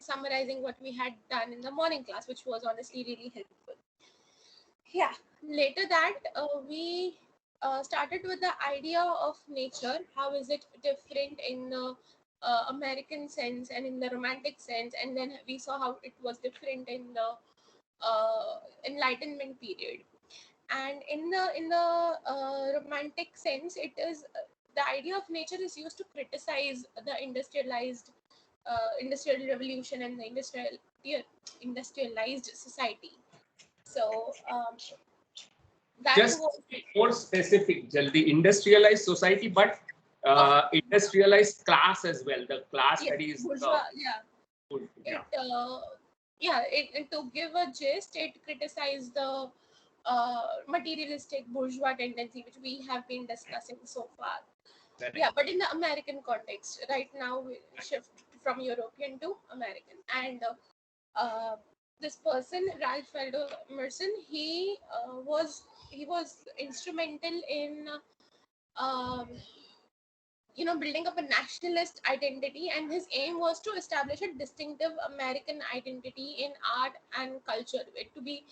summarizing what we had done in the morning class, which was honestly really helpful. Yeah, later that we started with the idea of nature. How is it different in the American sense and in the romantic sense? And then we saw how it was different in the Enlightenment period. And in the romantic sense, it is the idea of nature is used to criticize the industrial revolution and the industrialized society. So that Just was more specific, the industrialized society, but of industrialized class as well. The class yes, that is bourgeois. Yeah, yeah. it to give a gist, it criticized the materialistic bourgeois tendency, which we have been discussing so far. Correct. Yeah, but in the American context, right now we shift from European to American, and this person, Ralph Waldo Emerson, he was instrumental in um, building up a nationalist identity, and his aim was to establish a distinctive American identity in art and culture, to be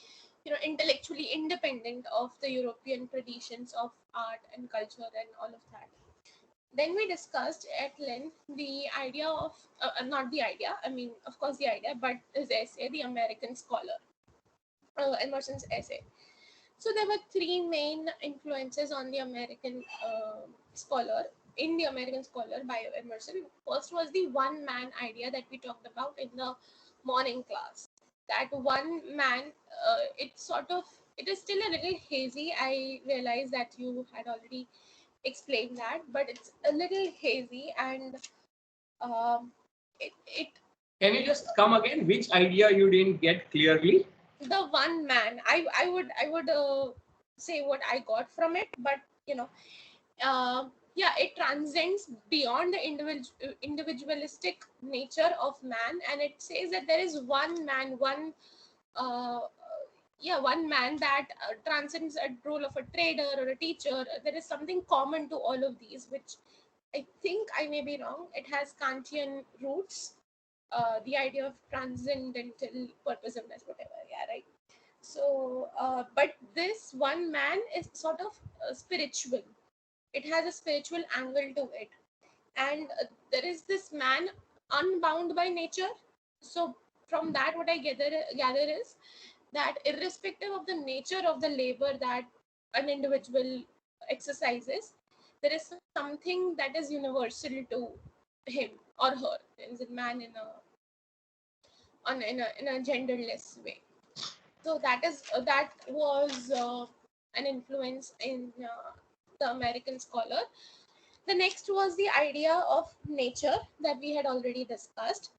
intellectually independent of the European traditions of art and culture and all of that. Then we discussed at length the idea of not the idea, I mean, of course, the idea, but his essay, The American Scholar, Emerson's essay. So there were three main influences on the American scholar, in the American Scholar by Emerson. First was the one man idea that we talked about in the morning class. That one man, it is still a little hazy. I realize that you had already explained that, but it's a little hazy, and it Can you just come again? Which idea you didn't get clearly? the one man. I would say what I got from it, but yeah, it transcends beyond the individualistic nature of man, and it says that there is one man, uh, one man that transcends a role of a trader or a teacher. There is something common to all of these, which I think, I may be wrong, it has Kantian roots, the idea of transcendental purposiveness, whatever. Yeah, right. So, but this one man is sort of spiritual. It has a spiritual angle to it, and there is this man unbound by nature. So, from that, what I gather is that irrespective of the nature of the labor that an individual exercises, there is something that is universal to him or her. There is a man in a genderless way. So that was an influence in the American scholar. The next was the idea of nature that we had already discussed,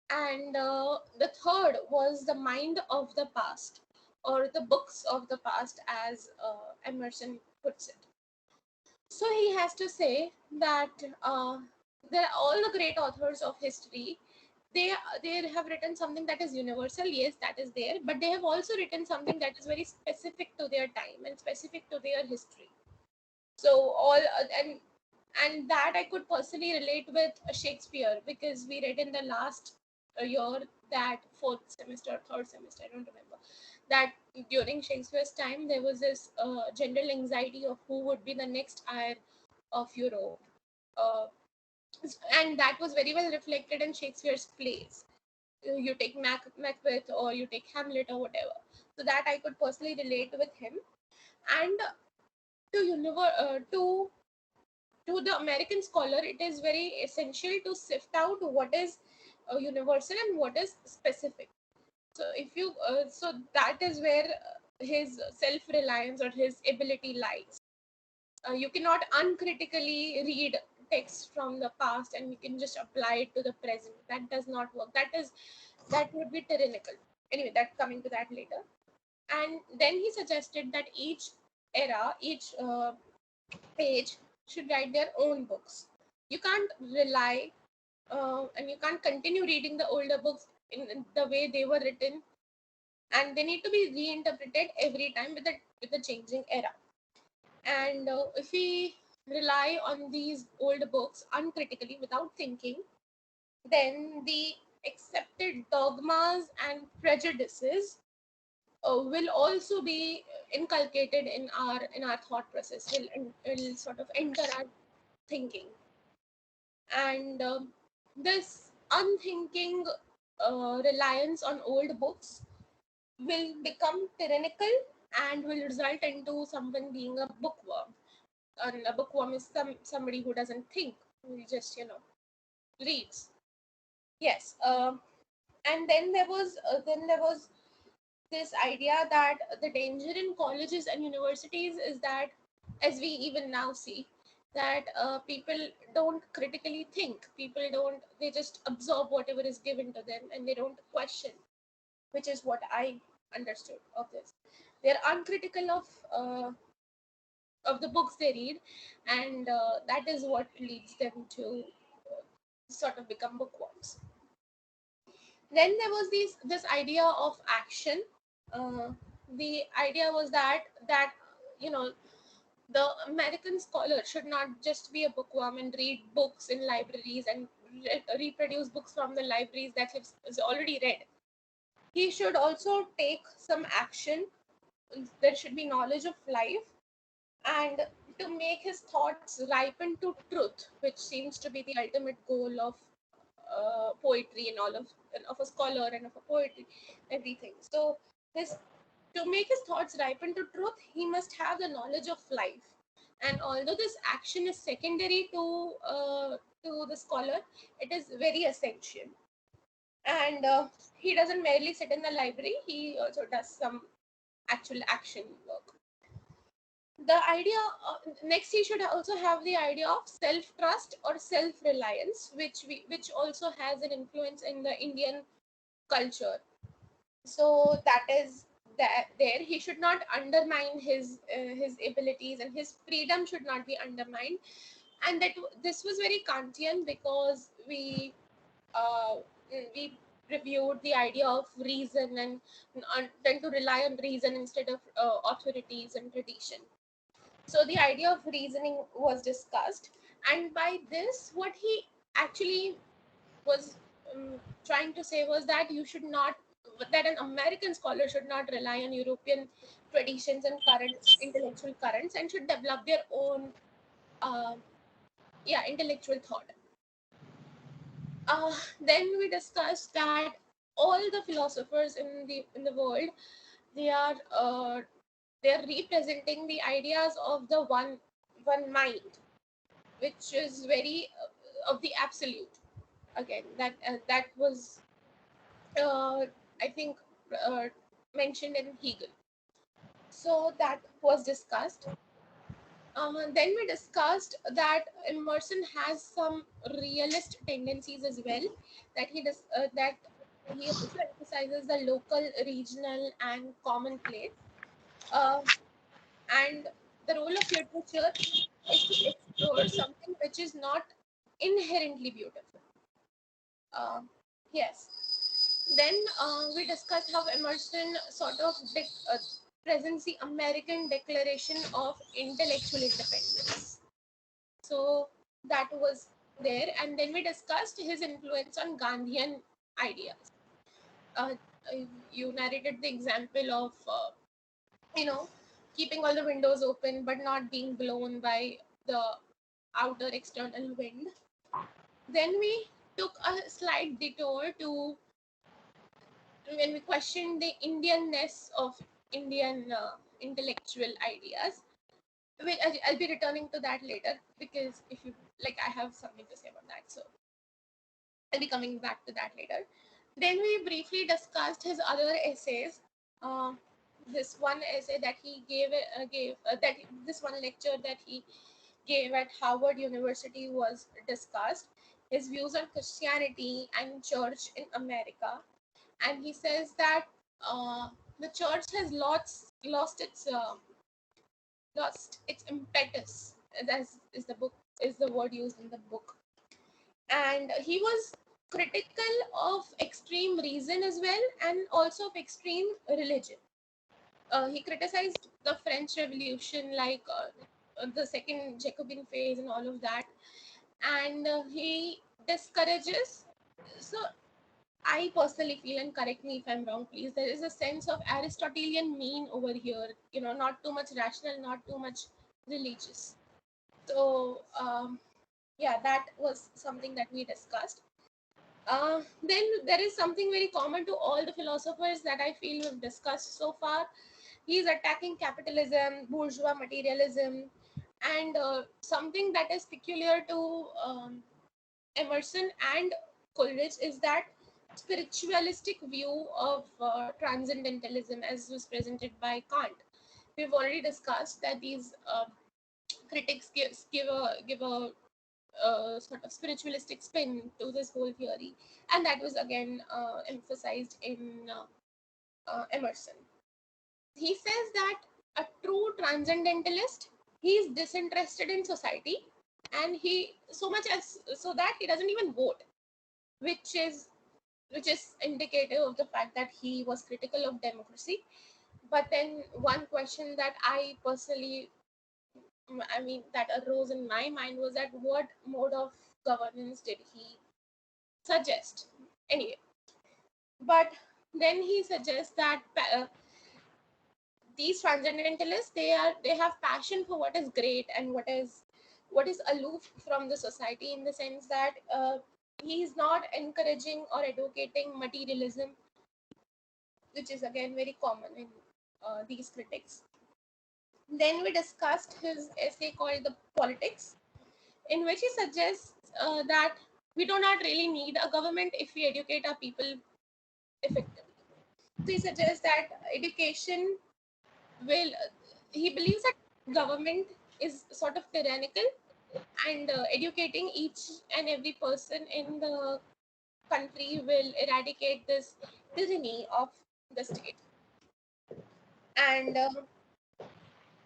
and the third was the mind of the past, or the books of the past, as Emerson puts it. So he has to say that all the great authors of history, they they have written something that is universal. Yes, that is there, but they have also written something that is very specific to their time and specific to their history. So all and that I could personally relate with Shakespeare, because we read in the last year, that fourth semester, third semester, I don't remember, that during Shakespeare's time there was this general anxiety of who would be the next heir of Europe, uh, and that was very well reflected in Shakespeare's plays. You take Macbeth, or you take Hamlet, or whatever. So that I could personally relate with him, and to the American scholar, it is very essential to sift out what is universal and what is specific. So that is where his self-reliance or his ability lies. You cannot uncritically read text from the past and you can just apply it to the present. That does not work. That would be tyrannical. Anyway, that coming to that later. And then he suggested that each era, each age should write their own books. You can't rely and you can't continue reading the older books in the way they were written, and they need to be reinterpreted every time with the changing era. And if we rely on these old books uncritically without thinking, then the accepted dogmas and prejudices will also be inculcated in our thought process, will sort of enter our thinking. And this unthinking reliance on old books will become tyrannical and will result into someone being a bookworm. And a bookworm is somebody who doesn't think, who just reads. Yes. And then there was this idea that the danger in colleges and universities is that, as we even now see, that people don't critically think. People don't, they just absorb whatever is given to them and they don't question, which is what I understood of this. They're uncritical of the books they read, and that is what leads them to sort of become bookworms. Then there was this idea of action. uh, the idea was that you know the American scholar should not just be a bookworm and read books in libraries and reproduce books from the libraries that he's already read. He should also take some action. There should be knowledge of life, and to make his thoughts ripen to truth, which seems to be the ultimate goal of poetry and all of a scholar and of a poetry, everything. So his to make his thoughts ripen to truth, he must have the knowledge of life. And although this action is secondary to the scholar, it is very essential. And he doesn't merely sit in the library; he also does some actual action work. The idea next, he should also have the idea of self trust or self reliance, which also has an influence in the Indian culture. So that is that there he should not undermine his abilities, and his freedom should not be undermined. And this was very Kantian, because uh, we reviewed the idea of reason, and tend to rely on reason instead of authorities and tradition. So the idea of reasoning was discussed, and by this, what he actually was trying to say was that you should not, that an American scholar should not rely on European traditions and currents, intellectual currents, and should develop their own, uh, intellectual thought. Then we discussed that all the philosophers in the world, they are they are representing the ideas of the one mind, which is very of the absolute. Again, that was I think uh, mentioned in Hegel. So that was discussed. Then we discussed that Emerson has some realist tendencies as well. That he also emphasizes the local, regional, and commonplace. Uh, and the role of literature is to explore something which is not inherently beautiful. Uh, yes. Then we discussed how Emerson sort of presents the American Declaration of Intellectual Independence. So that was there. And then we discussed his influence on Gandhian ideas. Uh, you narrated the example of, you know, keeping all the windows open but not being blown by the outer external wind. Then we took a slight detour to when we questioned the Indianness of Indian intellectual ideas. I'll be returning to that later, because if you like, I have something to say about that. So I'll be coming back to that later. Then we briefly discussed his other essays. Uh, this one essay that he gave that this one lecture that he gave at Harvard University was discussed. His views on Christianity and church in America, and he says that the church has lost its impetus, as is the word used in the book. And he was critical of extreme reason as well, and also of extreme religion. He criticized the French Revolution, like the second Jacobin phase and all of that. And he discourages, so I personally feel, and correct me if I'm wrong, please, there is a sense of Aristotelian mean over here, not too much rational, not too much religious. So, yeah, that was something that we discussed. Then there is something very common to all the philosophers that I feel we've discussed so far. He's attacking capitalism, bourgeois materialism, and something that is peculiar to Emerson and Coleridge is that spiritualistic view of transcendentalism as was presented by Kant. We've already discussed that these critics give a sort of spiritualistic spin to this whole theory, and that was again emphasized in Emerson. He says that a true transcendentalist, he is disinterested in society, and he so much as so that he doesn't even vote, which is indicative of the fact that he was critical of democracy. But then one question that I personally, I mean, that arose in my mind was that what mode of governance did he suggest? Anyway, but then he suggests that these transcendentalists, they have passion for what is great and what is aloof from the society, in the sense that he is not encouraging or advocating materialism, which is again very common in these critics. Then we discussed his essay called The Politics, in which he suggests that we do not really need a government if we educate our people effectively. So he suggests that education will, he believes that government is sort of tyrannical, and educating each and every person in the country will eradicate this tyranny of the state. And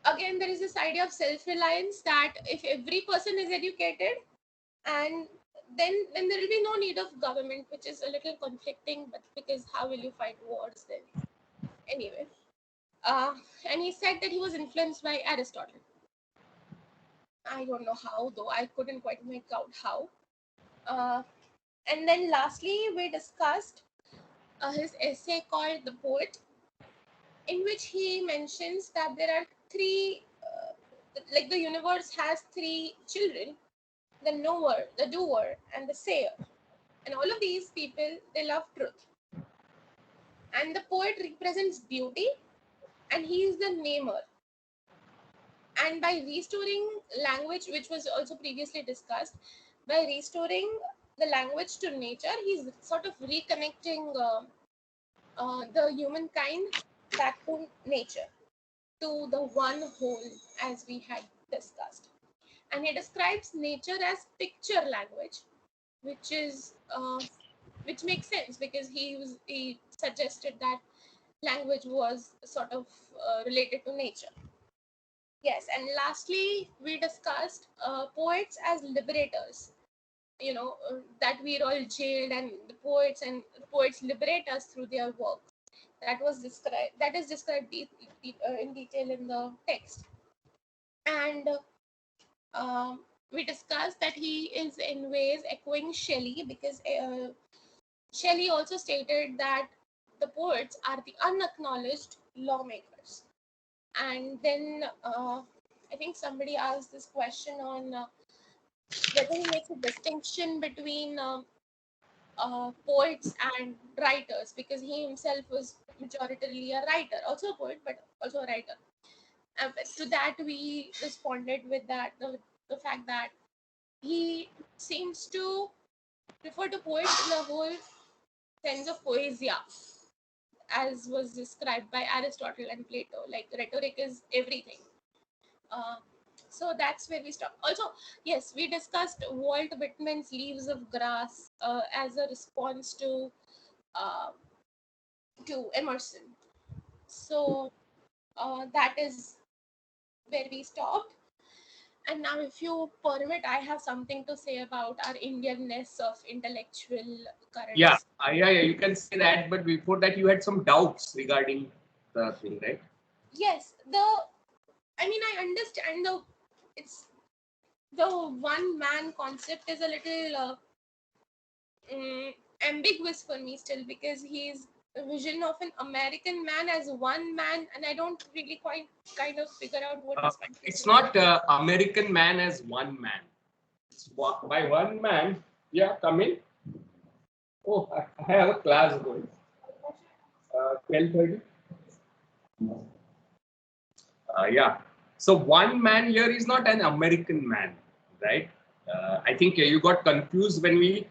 again, there is this idea of self-reliance, that if every person is educated, and then there will be no need of government, which is a little conflicting, but because how will you fight wars then? Anyway, uh, and he said that he was influenced by Aristotle. I don't know how, though I couldn't quite make out how. uh, and then lastly we discussed his essay called The Poet, in which he mentions that there are three, like the universe has three children: the knower, the doer, and the sayer. And all of these people, they love truth. And the poet represents beauty, and he is the namer. And by restoring language, which was also previously discussed, by restoring the language to nature, he's sort of reconnecting the humankind back to nature, to the one whole, as we had discussed. And he describes nature as picture language, which is which makes sense, because he suggested that language was sort of related to nature. Yes, and lastly we discussed poets as liberators. That we're all jailed, and the poets liberate us through their works. That is described in detail in the text. And we discussed that he is in ways echoing Shelley, because Shelley also stated that the poets are the unacknowledged lawmakers. And then I think somebody asked this question on whether he makes a distinction between poets and writers, because he himself was majoritarily a writer, also a poet, but also a writer. To that, we responded with the fact that he seems to refer to poets in the whole sense of poesia, as was described by Aristotle and Plato. Like rhetoric is everything. Uh, so that's where we stop. Also, yes, we discussed Walt Whitman's Leaves of Grass as a response uh, to Emerson. So that is where we stopped. And now, if you permit, I have something to say about our Indianness of intellectual Yeah, currents. yeah, you can say that. But before that, you had some doubts regarding the thing, right? Yes, I mean, I understand it's the one man concept is a little mm, ambiguous for me still, because he's a vision of an American man as one man, and I don't really quite kind of figure out what his fantasy It's is. not American man as one man. It's by one man. Yeah, come in. Oh, I have a class going. 12:30. Yeah. So one man here is not an American man, right? I think you got confused when we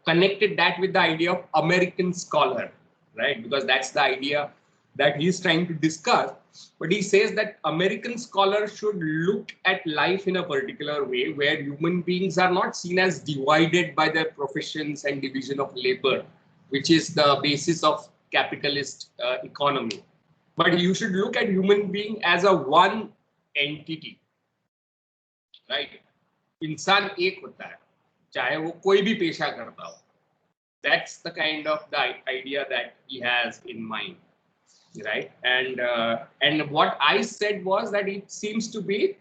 connected that with the idea of American scholar, right? Because that's the idea that he's trying to discuss. But he says that American scholars should look at life in a particular way where human beings are not seen as divided by their professions and division of labor, which is the basis of capitalist economy. But you should look at human being as a one entity, right? इंसान एक होता है, चाहे वो कोई भी पेशा करता हो. That's the kind of the idea that he has in mind, right? And what I said was that it seems to be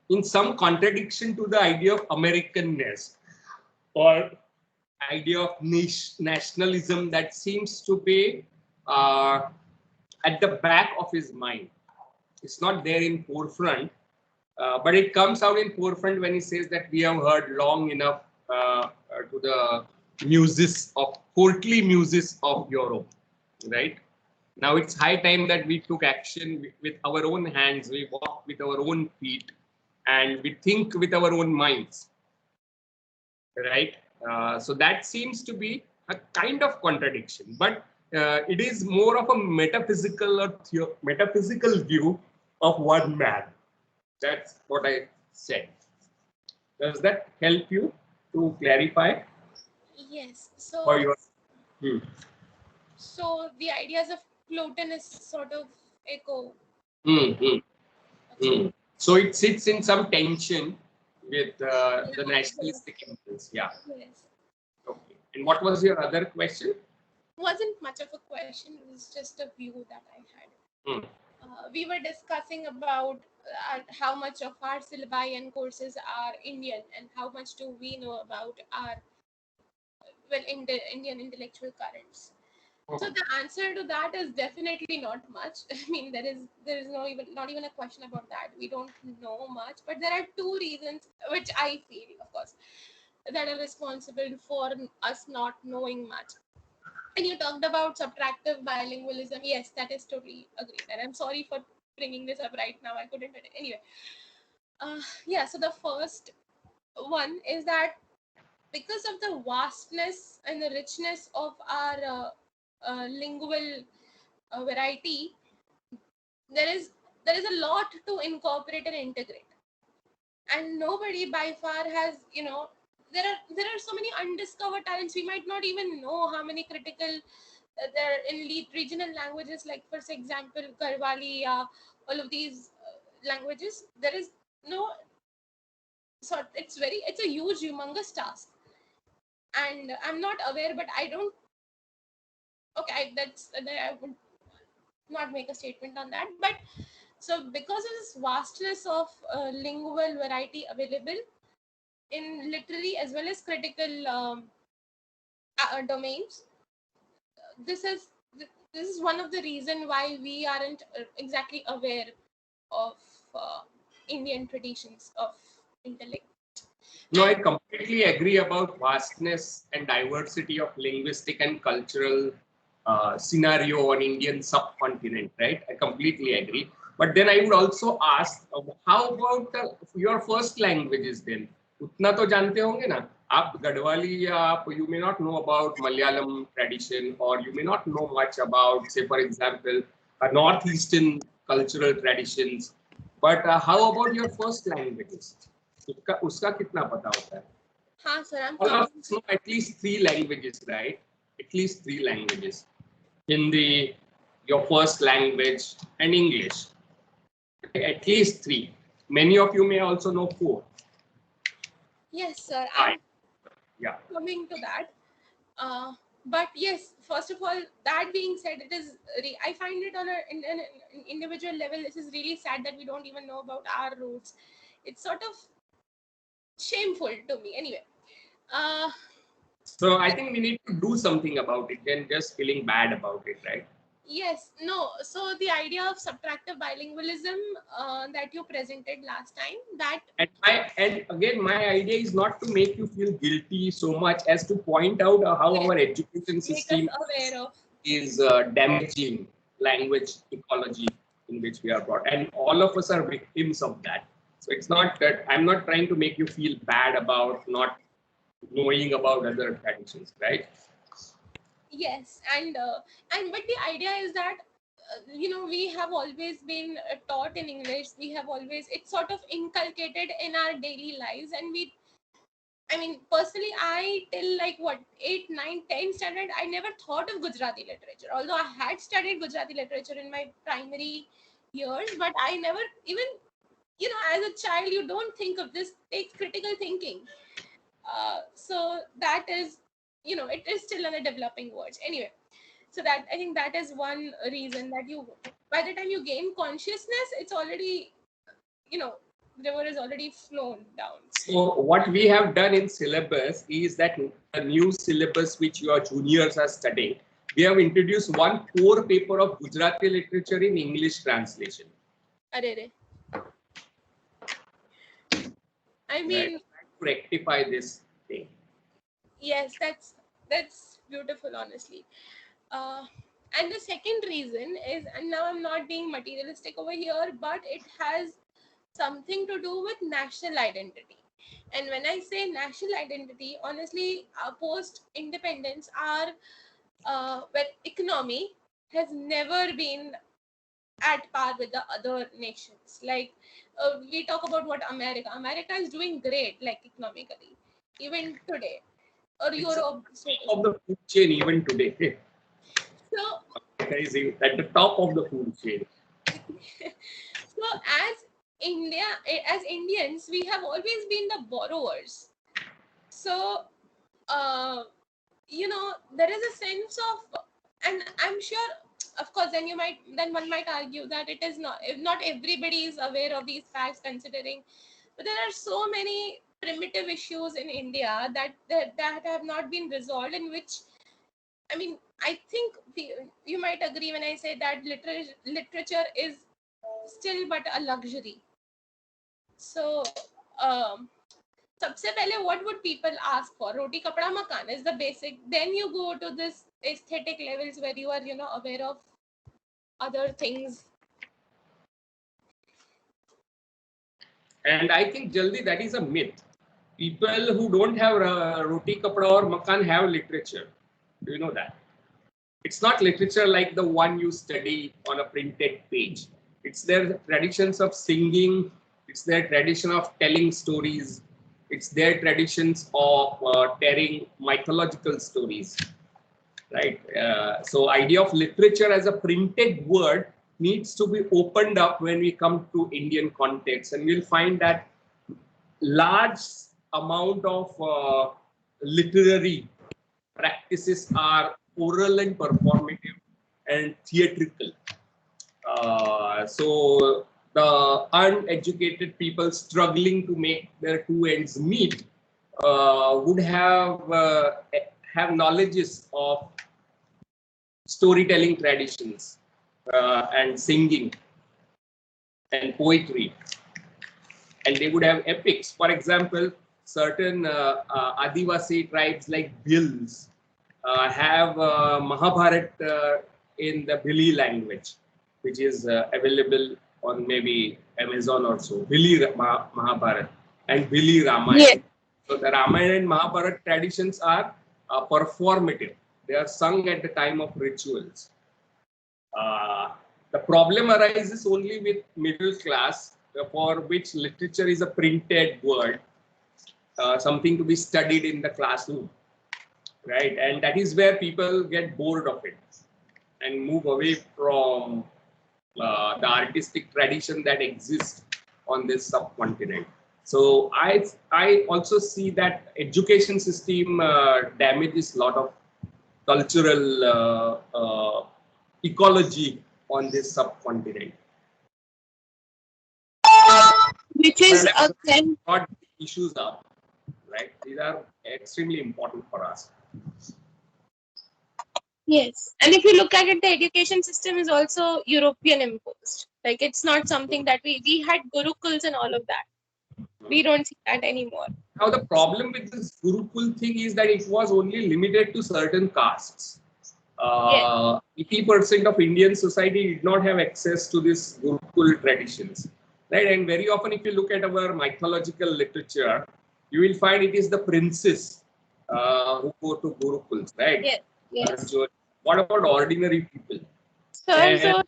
in some contradiction to the idea of Americanness or idea of nationalism that seems to be uh, at the back of his mind. It's not there in forefront, but it comes out in forefront when he says that we have heard long enough to the muses of courtly muses of Europe, right? Now it's high time that we took action with our own hands, we walk with our own feet, and we think with our own minds, right? So that seems to be a kind of contradiction, but it is more of a metaphysical or metaphysical view of one man. That's what I said. Does that help you to clarify Yes. for your? Hmm. So the ideas of Plotinus sort of echo. Hmm, hmm, Okay. hmm. So it sits in some tension with the Yeah. nationalistic impulse. Yeah. Yes. Okay. And what was your other question? Wasn't much of a question. It was just a view that I had. Hmm. We were discussing about how much of our syllabi and courses are Indian, and how much do we know about our Indian intellectual currents. So the answer to that is definitely not much. I mean, there is no even not even a question about that. We don't know much, but there are two reasons which I feel, of course, that are responsible for us not knowing much. And you talked about subtractive bilingualism. Yes, that is totally agreed. And I'm sorry for bringing this up right now. I couldn't. Anyway, yeah. So the first one is that because of the vastness and the richness of our lingual variety, there is a lot to incorporate and integrate, and nobody by far has, there are so many undiscovered talents. We might not even know how many critical there in regional languages, like for example Garhwali, all of these languages. There is no sort. It's a huge, humongous task, and I'm not aware, but I don't. Okay, I would not make a statement on that. But so because of this vastness of lingual variety available in literary as well as critical domains, this is this is one of the reason why we aren't exactly aware of uh, Indian traditions of intellect. No, I And completely agree about vastness and diversity of linguistic and cultural scenario on Indian subcontinent, right? I completely agree. But then I would also ask, how about your first languages then? उतना तो जानते होंगे ना आप गढ़वाली या आप you may not know about Malayalam tradition or you may not know much about say for example northeastern cultural traditions. But how about your first languages? उसका कितना पता होता है? हाँ sir, I'm All of coming. us know at least three languages, right? At least three languages. Hindi, your first language, and English. At least three. Many of you may also know four. Yes sir, Five. I'm Yeah. coming to that. But yes, first of all, that being said, it is I find it on an individual level, this is really sad that we don't even know about our roots. It's sort of shameful to me. Anyway, uh, So I think we need to do something about it than just feeling bad about it, right? Yes, no. So the idea of subtractive bilingualism that you presented last time, that And again, my idea is not to make you feel guilty so much as to point out how yes, our education make us system aware of. is damaging language ecology in which we are brought, and all of us are victims of that. So it's not that I'm not trying to make you feel bad about not knowing about other traditions, right? Yes, and but the idea is that we have always been taught in English. We have always, it's sort of inculcated in our daily lives, and I mean, personally, I till like what 8, 9, 10 standard, I never thought of Gujarati literature. Although I had studied Gujarati literature in my primary years, but I never even, as a child, you don't think of this. Takes critical thinking. So that is, it is still in a developing world. Anyway, so that, I think that is one reason that you, by the time you gain consciousness, it's already, river is already flown down. So what we have done in syllabus is that the new syllabus which your juniors are studying, we have introduced one core paper of Gujarati literature in English translation. Arere. I Right, mean, to rectify this thing. yes, that's beautiful, honestly. uh, and the second reason is, and now I'm not being materialistic over here, but it has something to do with national identity. And when I say national identity, honestly, post independence, our economy has never been at par with the other nations. Like, we talk about what America is doing great, like economically, even today, or It's Europe, so to of speak. the food chain even today. So, America is at the top of the food chain. so as as Indians, we have always been the borrowers. So, uh, there is a sense of, and I'm sure, of course, then one might argue that it is not, if not everybody is aware of these facts, considering, but there are so many primitive issues in India that have not been resolved, in which, I mean, I think you might agree when I say that literature is still but a luxury. So, um, सबसे पहले what would people ask for? Roti kapda makan is the basic. Then you go to this aesthetic levels where you are, aware of other things. And I think Jaldi, that is a myth. People who don't have roti kapda or makan have literature. Do you know that? It's not literature like the one you study on a printed page. It's their traditions of singing, it's their tradition of telling stories, it's their traditions of telling mythological stories, right? So idea of literature as a printed word needs to be opened up when we come to Indian context, and we'll find that large amount of literary practices are oral and performative and theatrical. So the uneducated people struggling to make their two ends meet would have knowledges of storytelling traditions and singing and poetry, and they would have epics. For example, certain Adivasi tribes like Bhils have Mahabharat in the Bhili language, which is available on maybe Amazon or so. Bhili Mahabharat and Bhili Ramayana. Yes. So the Ramayana and Mahabharat traditions are performative. They are sung at the time of rituals. The problem arises only with middle class, for which literature is a printed word, something to be studied in the classroom, right? And that is where people get bored of it and move away from the artistic tradition that exists on this subcontinent. So I also see that education system damages a lot of cultural ecology on this subcontinent. Which is again, What issues are, right? These are extremely important for us. Yes, and if you look at it, the education system is also European imposed. Like it's not something that we had gurukuls and all of that. We don't see that anymore. Now the problem with this Gurukul thing is that it was only limited to certain castes. Yes, 80% of Indian society did not have access to this Gurukul traditions, right? And very often, if you look at our mythological literature, you will find it is the princes who go to Gurukuls, right? yes, yes. So what about ordinary people So, and so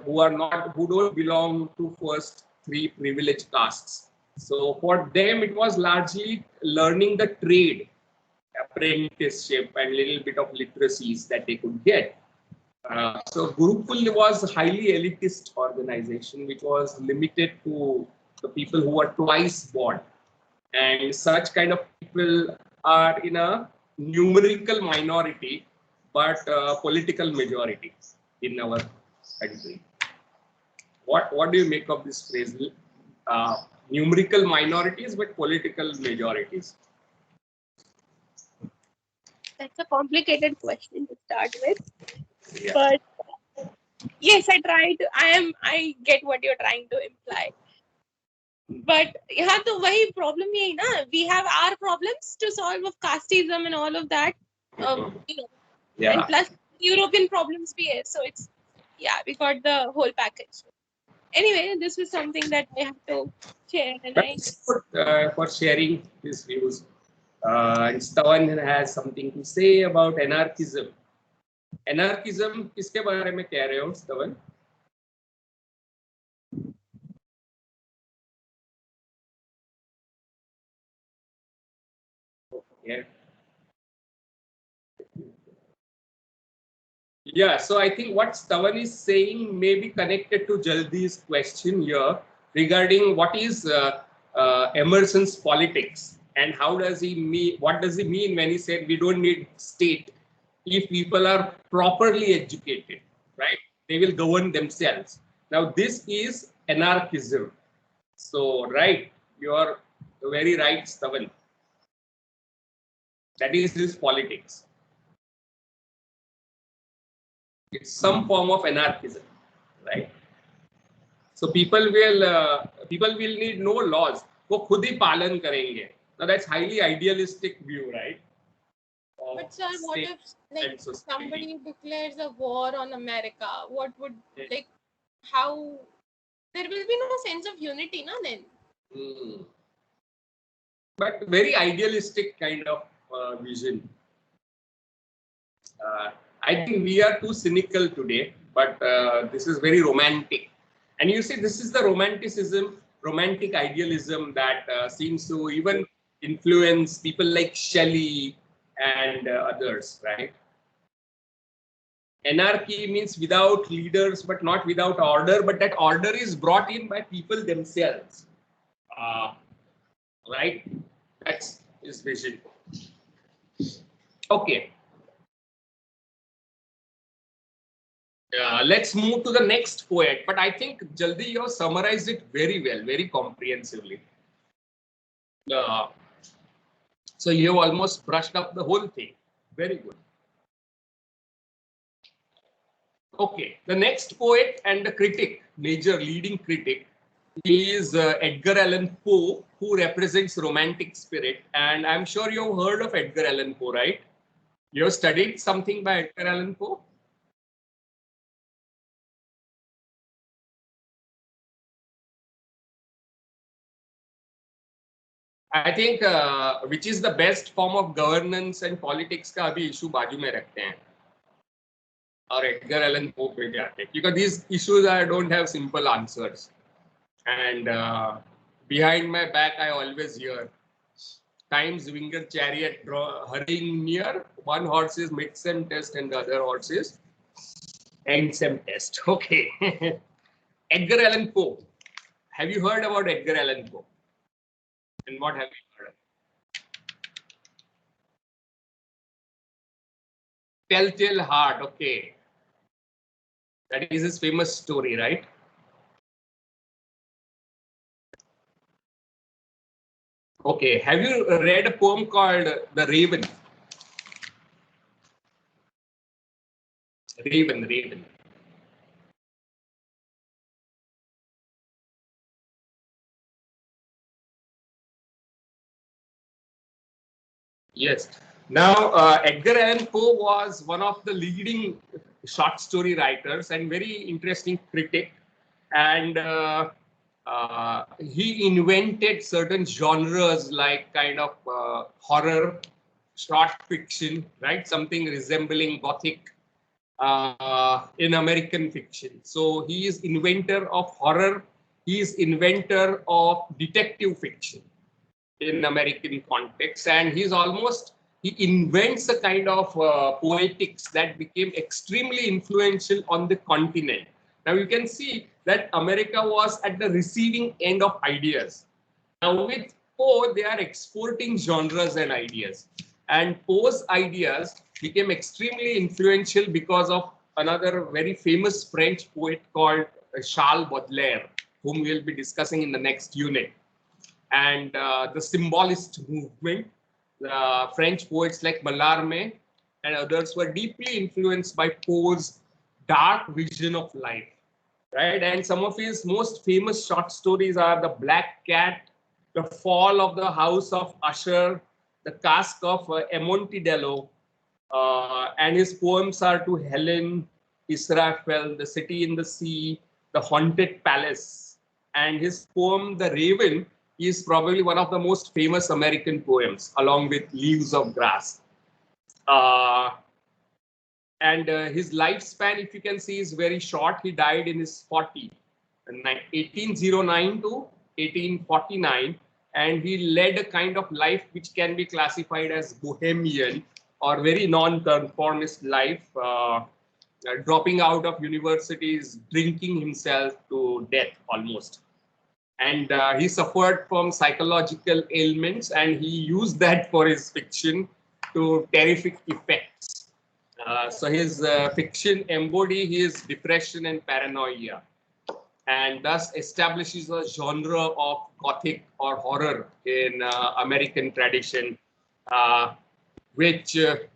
who are not, who don't belong to first three privileged castes? So for them, it was largely learning the trade, apprenticeship, and little bit of literacies that they could get. So Gurukul was a highly elitist organization which was limited to the people who were twice born, and such kind of people are in a numerical minority but political majority in our country. What do you make of this phrase? Numerical minorities but political majorities. that's a complicated question to start with. Yeah. But yes, I get what you're trying to imply. But यहाँ तो वही problem यही ना, we have our problems to solve of casteism and all of that, you know, and Yeah. plus European problems भी है, so it's we got the whole package. Anyway, this was something that I have to share, and I Thanks for sharing his views. And Stavan has something to say about anarchism. Anarchism किसके बारे में कह रहे हो Stavan? Yeah. Yeah, so I think what Stavan is saying may be connected to Jaldi's question here regarding what is Emerson's politics and how does he mean, what does he mean when he said we don't need state if people are properly educated, right? They will govern themselves. Now, this is anarchism. So, right, you are very right, Stavan. That is his politics. It's some form of anarchism, right? So people will need no laws. वो खुद ही पालन करेंगे. Now that's highly idealistic view, right? But sir, what if like somebody declares a war on America? What would like how there will be no sense of unity, na then? But very idealistic kind of vision. I think we are too cynical today, but this is very romantic. And you see, this is the romantic idealism that seems to even influence people like Shelley and others, right? Anarchy means without leaders, but not without order, but that order is brought in by people themselves, right? That's his vision. Okay. Let's move to the next poet, but I think Jaldi, you have summarized it very well, very comprehensively. Uh, so you have almost brushed up the whole thing. Very good. Okay, the next poet and the critic, major leading critic, is Edgar Allan Poe, who represents romantic spirit. And I'm sure you've heard of Edgar Allan Poe, right? You have studied something by Edgar Allan Poe? I think which is the best form of governance and politics का अभी issue बाजू में रखते हैं और Edgar Allan Poe पे जाते हैं because these issues I don't have simple answers and behind my back I always hear times winger chariot hurrying near, one horse is mid-sem test and the other horse is end-sem test. Okay. Edgar Allan Poe. Have you heard about Edgar Allan Poe? And what have you heard? Telltale Heart. Okay. That is his famous story, right? Okay, have you read a poem called The Raven? Raven. Yes. Now, Edgar Allan Poe was one of the leading short story writers and very interesting critic. And he invented certain genres like kind of horror, short fiction, right? Something resembling Gothic in American fiction. So he is inventor of horror. He is inventor of detective fiction in American context, and he invents a kind of poetics that became extremely influential on the continent. Now you can see that America was at the receiving end of ideas. Now with Poe, they are exporting genres and ideas, and Poe's ideas became extremely influential because of another very famous French poet called Charles Baudelaire, whom we'll be discussing in the next unit. And the symbolist movement, the French poets like Mallarmé and others were deeply influenced by Poe's dark vision of life, right? And some of his most famous short stories are The Black Cat, The Fall of the House of Usher, The Cask of Amontillado, and his poems are To Helen, Israfel, The City in the Sea, The Haunted Palace. And his poem, The Raven, is probably one of the most famous American poems, along with Leaves of Grass. Uh, and his lifespan, if you can see, is very short. He died in his 40, 1809 to 1849, and he led a kind of life which can be classified as bohemian or very non-conformist life, dropping out of universities, drinking himself to death almost. And he suffered from psychological ailments, and he used that for his fiction to terrific effects. So his fiction embody his depression and paranoia, and thus establishes a genre of gothic or horror in American tradition, uh, which the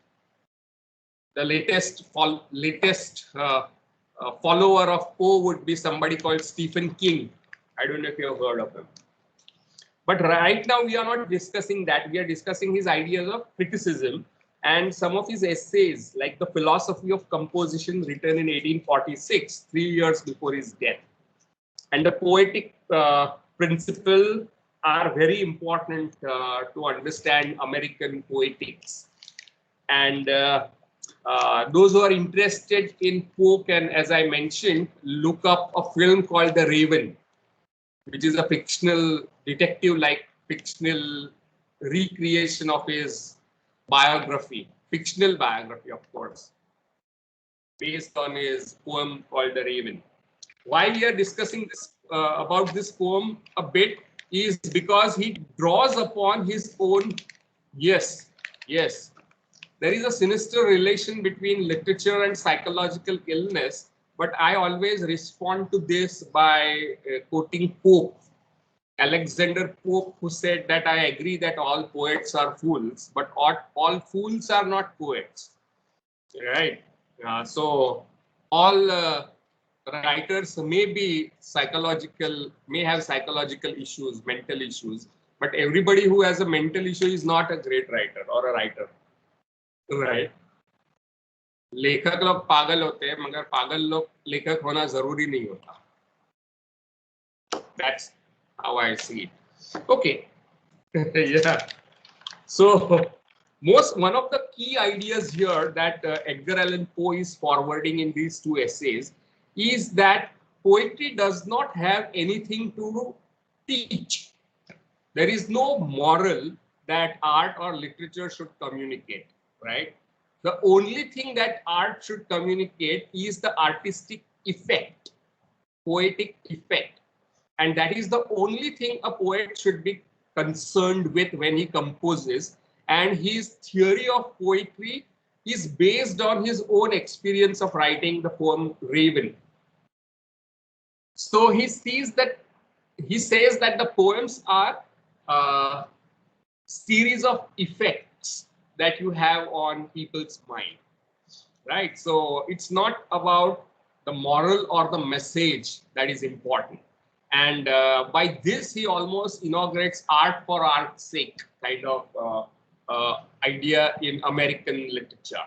latest follower of Poe would be somebody called Stephen King. I don't know if you have heard of him. But right now we are not discussing that. We are discussing his ideas of criticism and some of his essays, like The Philosophy of Composition, written in 1846, 3 years before his death. And the poetic principle are very important to understand American poetics. And those who are interested in Poe can, as I mentioned, look up a film called The Raven, which is a fictional detective-like fictional recreation of his biography, fictional biography, of course, based on his poem called The Raven. Why we are discussing this about this poem a bit is because he draws upon his own. Yes, there is a sinister relation between literature and psychological illness, but I always respond to this by quoting Pope, Alexander Pope, who said that I agree that all poets are fools, but all fools are not poets, right? So all writers may have psychological issues, mental issues, but everybody who has a mental issue is not a great writer or a writer, right? लेखक लोग पागल होते हैं, मगर पागल लोग लेखक होना जरूरी नहीं होता. That's how I see it. Okay. Yeah. So one of the key ideas here that Edgar Allan Poe is forwarding in these two essays is that poetry does not have anything to teach. There is no moral that art or literature should communicate, right? The only thing that art should communicate is the artistic effect, poetic effect. And that is the only thing a poet should be concerned with when he composes. And his theory of poetry is based on his own experience of writing the poem Raven. So he says that the poems are series of effects that you have on people's mind, right? So it's not about the moral or the message that is important. And by this, he almost inaugurates art for art's sake kind of idea in American literature.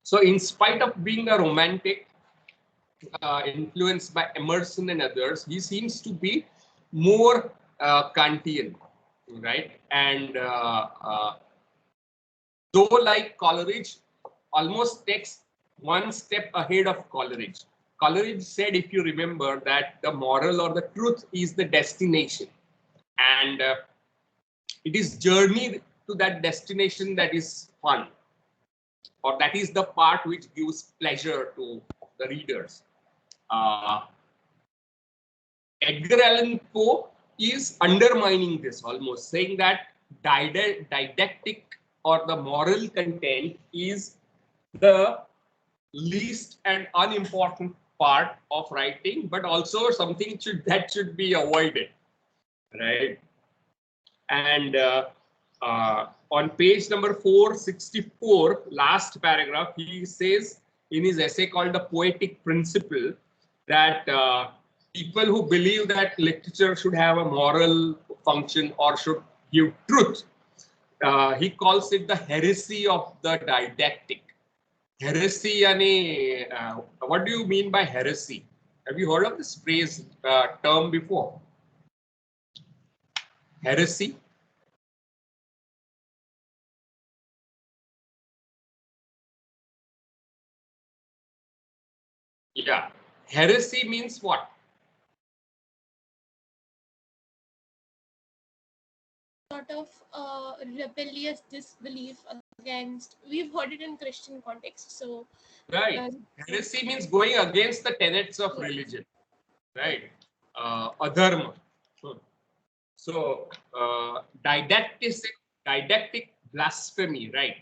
So in spite of being a romantic, influenced by Emerson and others, he seems to be more Kantian, right? And though like Coleridge, almost takes one step ahead of Coleridge. Coleridge said, if you remember, that the moral or the truth is the destination, and it is journey to that destination that is fun, or that is the part which gives pleasure to the readers. Uh, Edgar Allan Poe is undermining this, almost saying that didactic or the moral content is the least and unimportant part of writing, but also something that should be avoided, right? And on page number 464, last paragraph, he says in his essay called The Poetic Principle that people who believe that literature should have a moral function or should give truth, he calls it the heresy of the didactic. Heresy, yani, what do you mean by heresy? Have you heard of this phrase, term before? Heresy? Yeah. Heresy means what? Sort of rebellious disbelief against. We've heard it in Christian context. So, Right. uh, Heresy means going against the tenets of yeah, religion, right? Adharma. So, didactic blasphemy, right?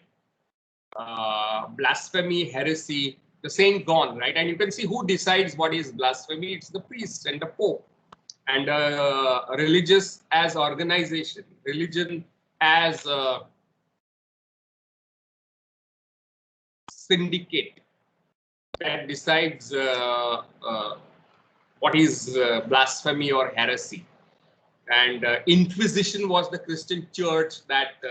Blasphemy, heresy, the saying gone, right? And you can see who decides what is blasphemy. It's the priest and the pope, and religious as organization, religion as syndicate that decides what is blasphemy or heresy. And Inquisition was the Christian church that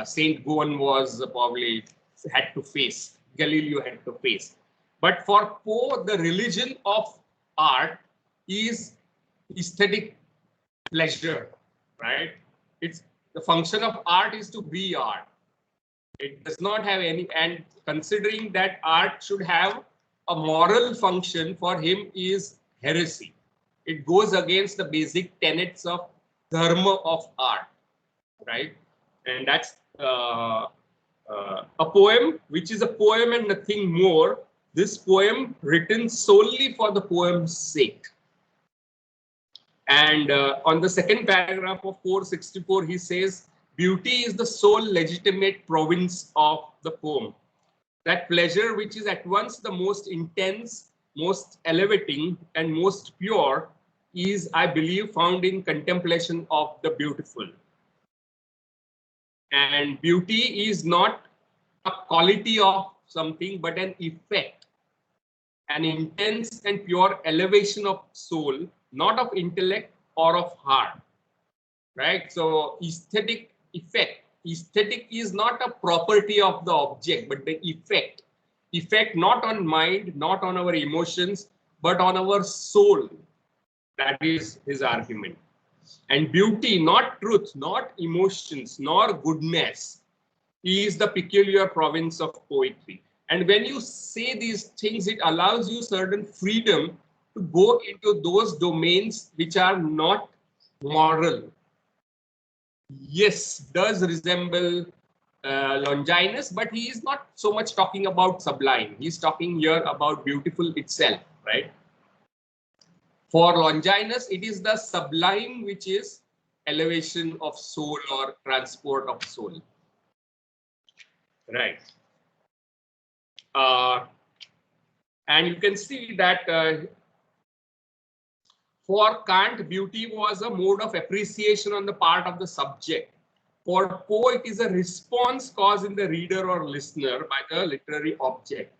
Saint Gowan was probably had to face, Galileo had to face. But for Poe, the religion of art is aesthetic pleasure, right? It's the function of art is to be art. It does not have any, and considering that art should have a moral function, for him is heresy. It goes against the basic tenets of dharma of art, right? And that's a poem which is a poem and nothing more. This poem written solely for the poem's sake. And on the second paragraph of 464, he says, beauty is the sole legitimate province of the poem. That pleasure which is at once the most intense, most elevating, and most pure is, I believe, found in contemplation of the beautiful. And beauty is not a quality of something, but an effect, an intense and pure elevation of soul, not of intellect or of heart, right? So aesthetic effect, aesthetic is not a property of the object, but the effect not on mind, not on our emotions, but on our soul. That is his argument. And beauty, not truth, not emotions, nor goodness, is the peculiar province of poetry. And when you say these things, it allows you certain freedom to go into those domains which are not moral. Yes, does resemble Longinus, but he is not so much talking about sublime. He's talking here about beautiful itself, right? For Longinus, it is the sublime which is elevation of soul or transport of soul, right? Uh, and you can see that For Kant, beauty was a mode of appreciation on the part of the subject. For Poe, it is a response caused in the reader or listener by the literary object.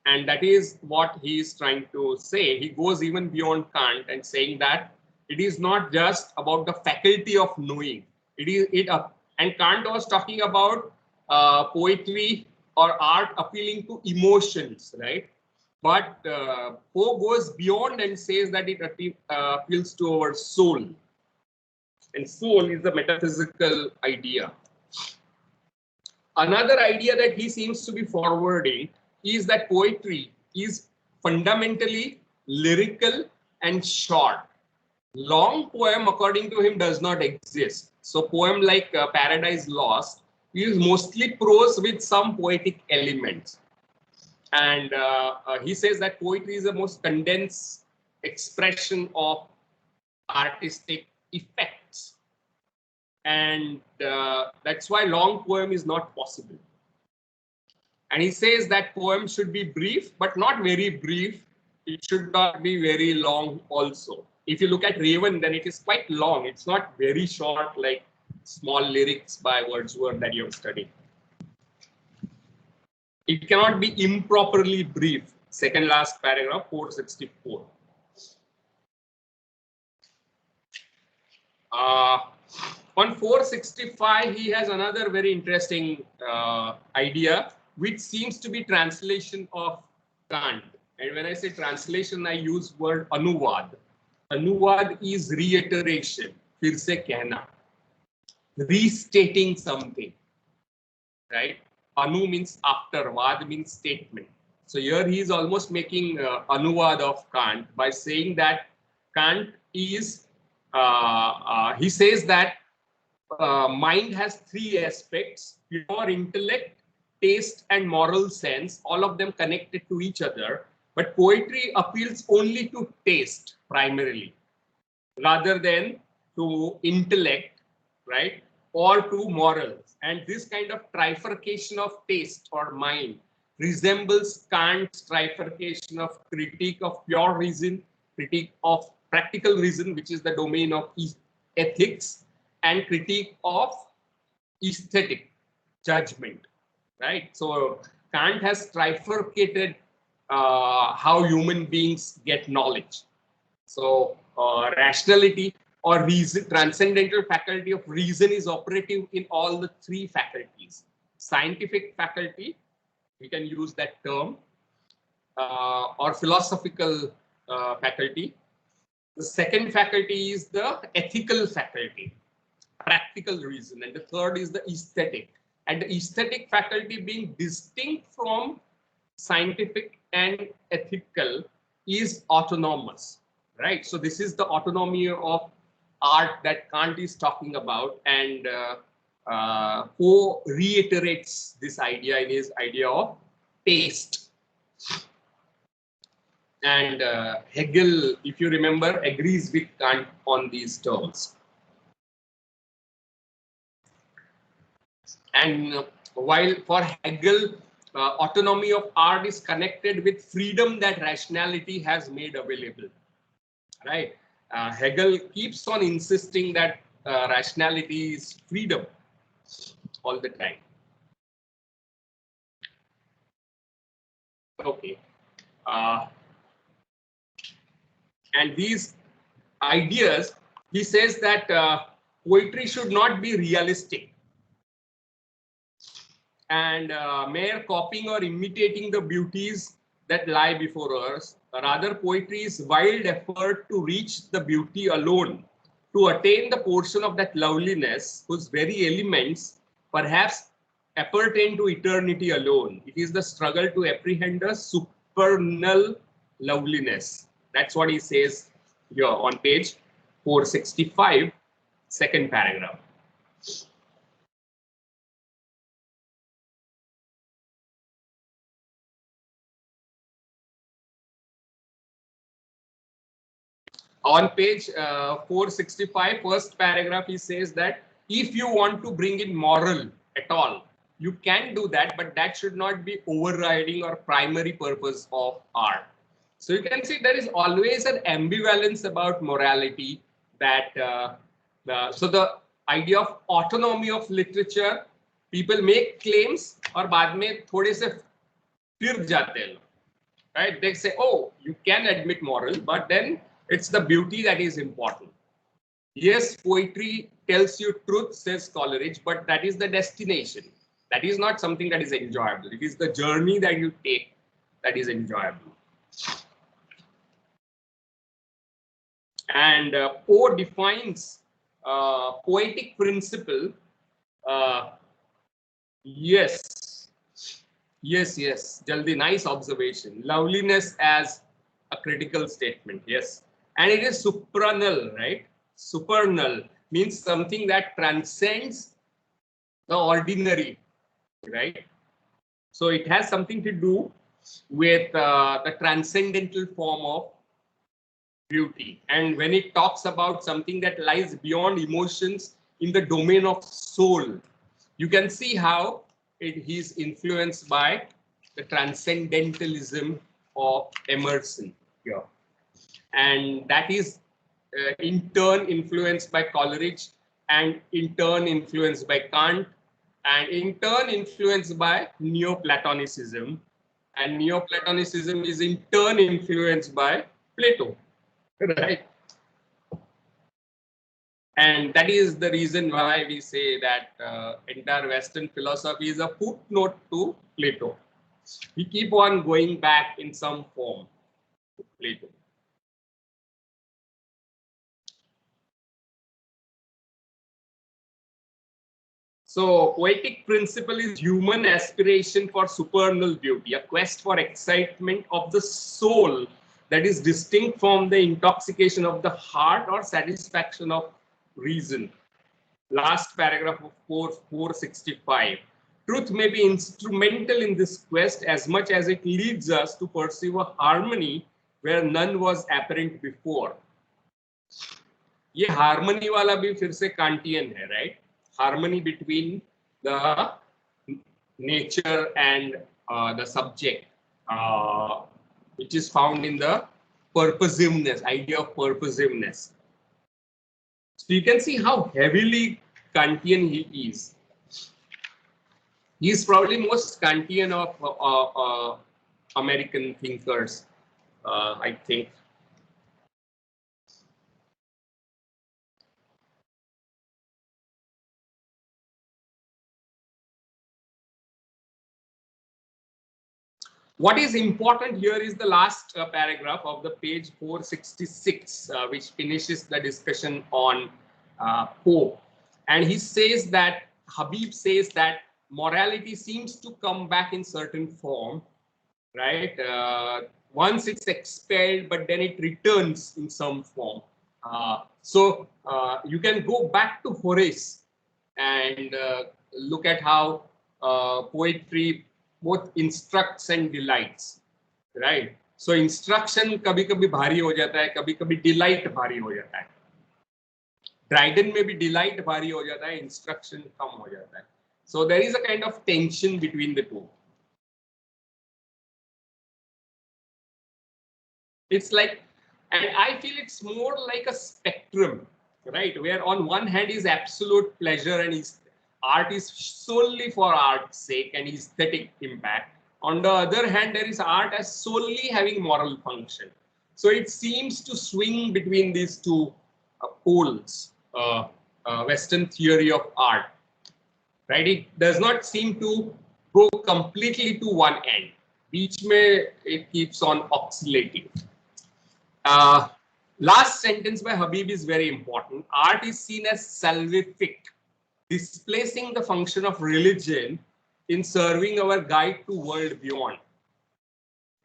And that is what he is trying to say. He goes even beyond Kant and saying that it is not just about the faculty of knowing. And Kant was talking about poetry or art appealing to emotions, right? But Poe goes beyond and says that it appeals to our soul. And soul is a metaphysical idea. Another idea that he seems to be forwarding is that poetry is fundamentally lyrical and short. Long poem, according to him, does not exist. So poem like Paradise Lost is mostly prose with some poetic elements. And he says that poetry is the most condensed expression of artistic effects. And that's why long poem is not possible. And he says that poem should be brief, but not very brief. It should not be very long also. If you look at Raven, then it is quite long. It's not very short like small lyrics by Wordsworth that you have studied. It cannot be improperly brief. Second last paragraph, 464. On 465, he has another very interesting idea, which seems to be translation of Kant. And when I say translation, I use word anuvad. Anuvad is reiteration, फिर से कहना, restating something, right? Anu means after, vad means statement. So here he is almost making anuvad of Kant by saying that Kant is, he says that mind has three aspects: pure intellect, taste, and moral sense, all of them connected to each other. But poetry appeals only to taste primarily, rather than to intellect, right, or to morals. And this kind of trifurcation of taste or mind resembles Kant's trifurcation of critique of pure reason, critique of practical reason, which is the domain of ethics, and critique of aesthetic judgment, right? So Kant has trifurcated how human beings get knowledge. So rationality or reason, transcendental faculty of reason is operative in all the three faculties. Scientific faculty, we can use that term, or philosophical faculty. The second faculty is the ethical faculty, practical reason, and the third is the aesthetic. And the aesthetic faculty, being distinct from scientific and ethical, is autonomous, right? So this is the autonomy of art that Kant is talking about, and Poe reiterates this idea in his idea of taste. And Hegel, if you remember, agrees with Kant on these terms. And while for Hegel, autonomy of art is connected with freedom that rationality has made available, right? Hegel keeps on insisting that rationality is freedom all the time. Okay. And these ideas, he says that poetry should not be realistic and mere copying or imitating the beauties that lie before us. Rather, poetry is wild effort to reach the beauty alone, to attain the portion of that loveliness whose very elements perhaps appertain to eternity alone. It is the struggle to apprehend the supernal loveliness. That's what he says here on page 465, second paragraph. On page 465, first paragraph, he says that if you want to bring in moral at all, you can do that, but that should not be overriding or primary purpose of art. So you can see there is always an ambivalence about morality. That so the idea of autonomy of literature, people make claims और बाद में थोड़े से फिर जाते हैं, right? They say, oh, you can admit moral, but then it's the beauty that is important. Yes, poetry tells you truth, says Coleridge, but that is the destination. That is not something that is enjoyable. It is the journey that you take that is enjoyable. And Poe defines poetic principle. Uh, yes, yes. Jaldi, nice observation. Loveliness as a critical statement. Yes, and it is supernal, right? Supernal means something that transcends the ordinary, right? So it has something to do with the transcendental form of beauty. And when it talks about something that lies beyond emotions in the domain of soul, you can see how he is influenced by the transcendentalism of Emerson here. And that is in turn influenced by Coleridge, and in turn influenced by Kant, and in turn influenced by Neoplatonism, and Neoplatonism is in turn influenced by Plato, right? And that is the reason why we say that entire Western philosophy is a footnote to Plato. We keep on going back in some form to Plato. So poetic principle is human aspiration for supernal beauty, a quest for excitement of the soul that is distinct from the intoxication of the heart or satisfaction of reason. Last paragraph of 465. Truth may be instrumental in this quest as much as it leads us to perceive a harmony where none was apparent before. ये harmony वाला भी फिर से Kantian है, right? Harmony between the nature and the subject, which is found in the purposiveness, idea of purposiveness. So you can see how heavily Kantian he is. He is probably most Kantian of American thinkers, I think. What is important here is the last paragraph of the page 466, which finishes the discussion on Poe. And he says that, Habib says that morality seems to come back in certain form, right? Once it's expelled, but then it returns in some form. So you can go back to Horace and look at how poetry both instructs and delights, right? So instruction कभी-कभी भारी हो जाता है, कभी-कभी delight भारी हो जाता है. Dryden में भी delight भारी हो जाता है, instruction कम हो जाता है. So there is a kind of tension between the two. It's like, and I feel it's more like a spectrum, right? Where on one hand is absolute pleasure and is art is solely for art's sake and aesthetic impact. On the other hand, there is art as solely having moral function. So it seems to swing between these two poles, Western theory of art, right? It does not seem to go completely to one end. Beach mein it keeps on oscillating. Last sentence by Habib is very important. Art is seen as salvific, displacing the function of religion in serving our guide to world beyond.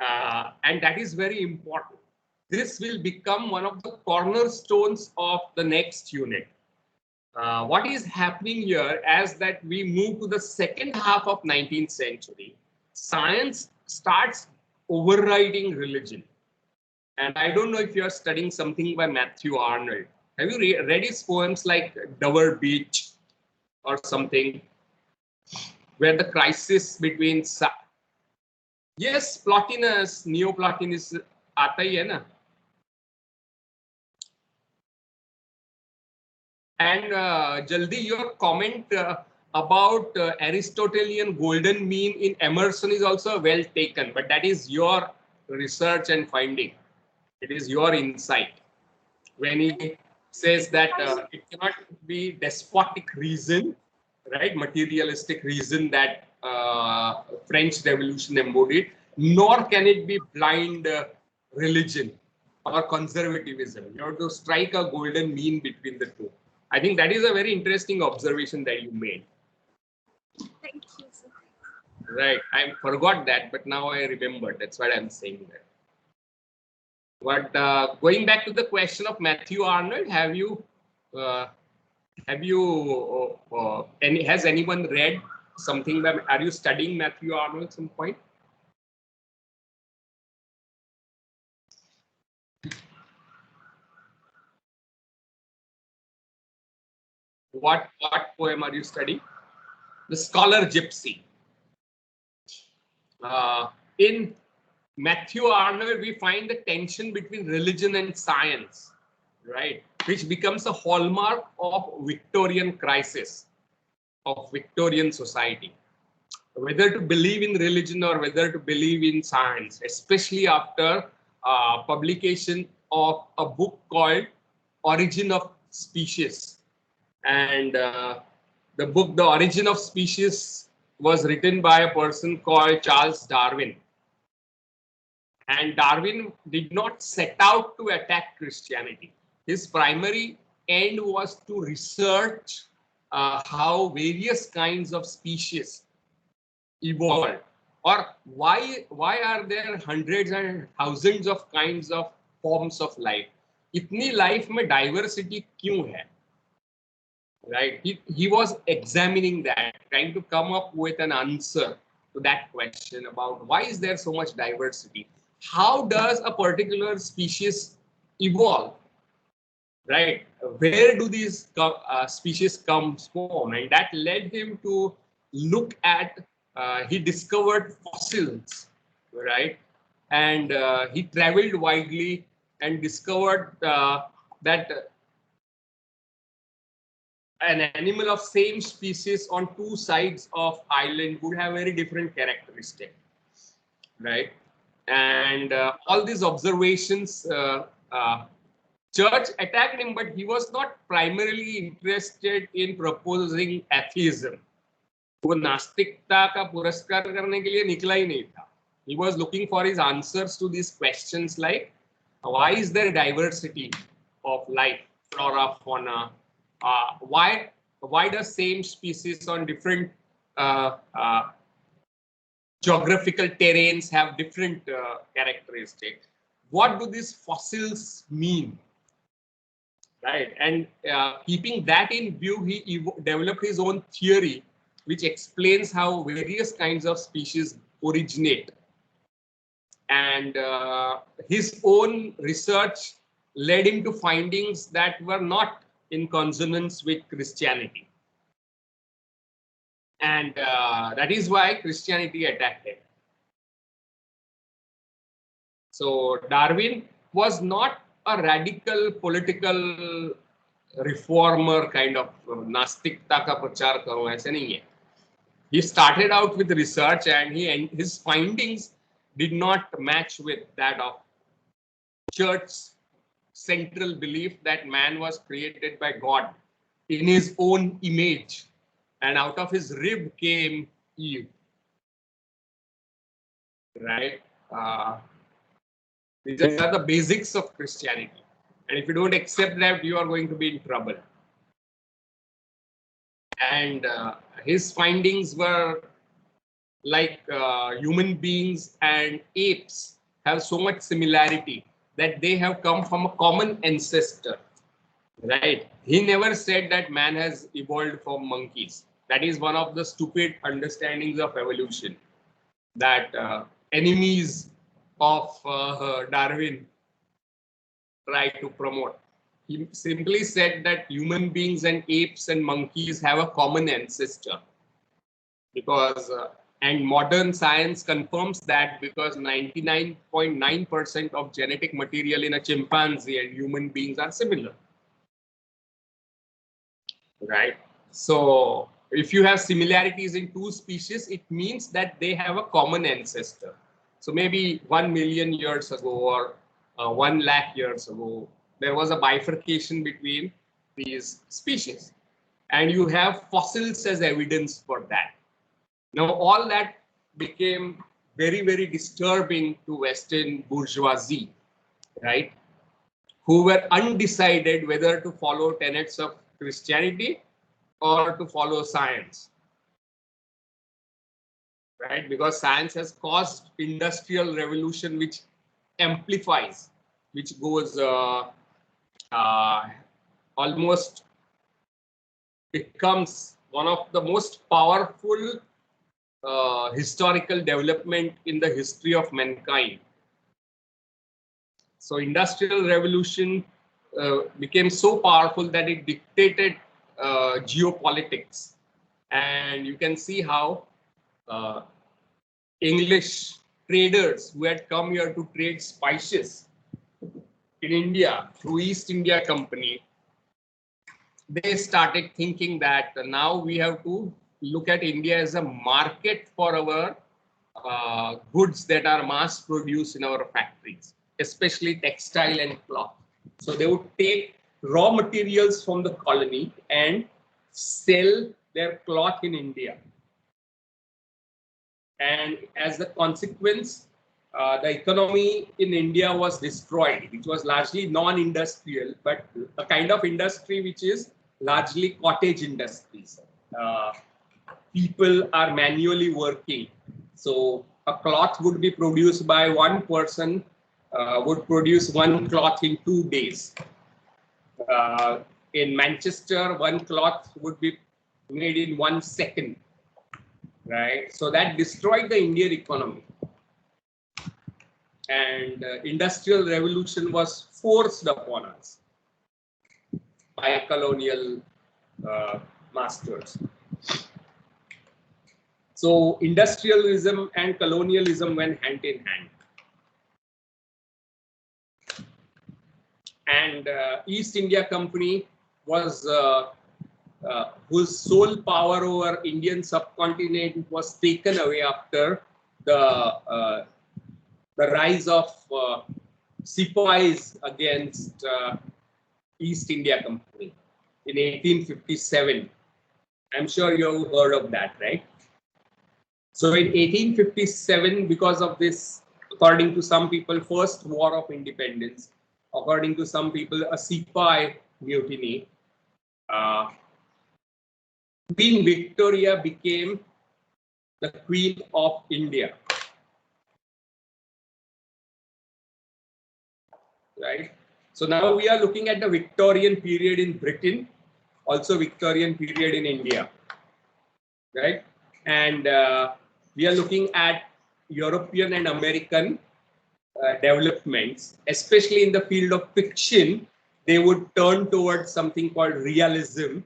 And that is very important. This will become one of the cornerstones of the next unit. What is happening here as that we move to the second half of 19th century, science starts overriding religion. And I don't know if you are studying something by Matthew Arnold. Have you read his poems like Dover Beach or something, where the crisis between... Yes, Plotinus, Neoplatonism. आता ही है ना. And Jaldi, your comment about Aristotelian golden mean in Emerson is also well taken, but that is your research and finding. It is your insight. When he says that it cannot be despotic reason, right, materialistic reason that French Revolution embodied, nor can it be blind religion or conservatism. You have to strike a golden mean between the two. I think that is a very interesting observation that you made. Thank you, sir. Right, I forgot that, but now I remembered. That's why I'm saying that. But going back to the question of Matthew Arnold, have you has anyone read something by? Are you studying Matthew Arnold at some point? What poem are you studying? The Scholar Gypsy. In Matthew Arnold, we find the tension between religion and science, right? Which becomes a hallmark of Victorian crisis, of Victorian society. Whether to believe in religion or whether to believe in science, especially after publication of a book called Origin of Species. And the book, The Origin of Species, was written by a person called Charles Darwin. And Darwin did not set out to attack Christianity. His primary end was to research how various kinds of species evolved, or why are there hundreds and thousands of kinds of forms of life. इतनी life में diversity क्यों है? Right? He was examining that, trying to come up with an answer to that question about why is there so much diversity? How does a particular species evolve? Right? Where do these species come from? And that led him to look at, he discovered fossils, right? And he traveled widely and discovered that an animal of same species on two sides of island would have very different characteristics, right? And all these observations, Church attacked him, but he was not primarily interested in proposing atheism. वो नास्तिकता का पुरस्कार करने के लिए निकला ही नहीं था. He was looking for his answers to these questions like, why is there diversity of life, flora, fauna? Why does same species on different geographical terrains have different characteristics? What do these fossils mean? Right, and keeping that in view, he developed his own theory, which explains how various kinds of species originate. And his own research led him to findings that were not in consonance with Christianity. And that is why Christianity attacked him. So Darwin was not a radical political reformer kind of नास्तिकता का प्रचार करो, ऐसे नहीं है. He started out with research and his findings did not match with that of church's central belief that man was created by God in his own image, and out of his rib came Eve. Right? These are the basics of Christianity. And if you don't accept that, you are going to be in trouble. And his findings were like human beings and apes have so much similarity that they have come from a common ancestor. Right? He never said that man has evolved from monkeys. That is one of the stupid understandings of evolution that enemies of Darwin try to promote. He simply said that human beings and apes and monkeys have a common ancestor, because And modern science confirms that, because 99.9% of genetic material in a chimpanzee and human beings are similar. Right? So if you have similarities in two species, it means that they have a common ancestor. So maybe 1 million years ago, or 1 lakh years ago, there was a bifurcation between these species. And you have fossils as evidence for that. Now, all that became very, very disturbing to Western bourgeoisie, right? Who were undecided whether to follow tenets of Christianity or to follow science, right? Because science has caused industrial revolution, which amplifies, which goes uh, almost becomes one of the most powerful historical development in the history of mankind. So industrial revolution became so powerful that it dictated geopolitics. And you can see how uh, English traders who had come here to trade spices in India through East India Company, they started thinking that now we have to look at India as a market for our goods that are mass produced in our factories, especially textile and cloth. So they would take raw materials from the colony and sell their cloth in India. And as the consequence, the economy in India was destroyed, which was largely non-industrial, but a kind of industry which is largely cottage industries. Uh, People are manually working. So a cloth would be produced by one person, would produce one cloth in 2 days. In Manchester, one cloth would be made in 1 second, right? So that destroyed the Indian economy. And industrial revolution was forced upon us by colonial masters. So industrialism and colonialism went hand in hand. And East India Company was whose sole power over Indian subcontinent was taken away after the rise of Sipais against East India Company in 1857. I'm sure you've heard of that, right? So in 1857, because of this, according to some people, first war of independence, according to some people, a Sipai mutiny, uh, Queen Victoria became the Queen of India, right? So now we are looking at the Victorian period in Britain, also Victorian period in India, right? And we are looking at European and American developments, especially in the field of fiction. They would turn towards something called realism,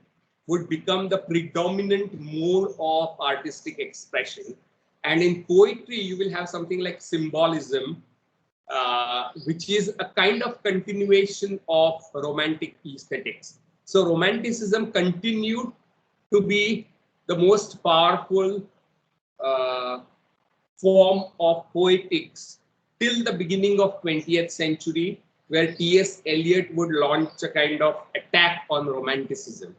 would become the predominant mode of artistic expression. And in poetry, you will have something like symbolism, which is a kind of continuation of romantic aesthetics. So romanticism continued to be the most powerful uh, form of poetics till the beginning of 20th century, where T.S. Eliot would launch a kind of attack on romanticism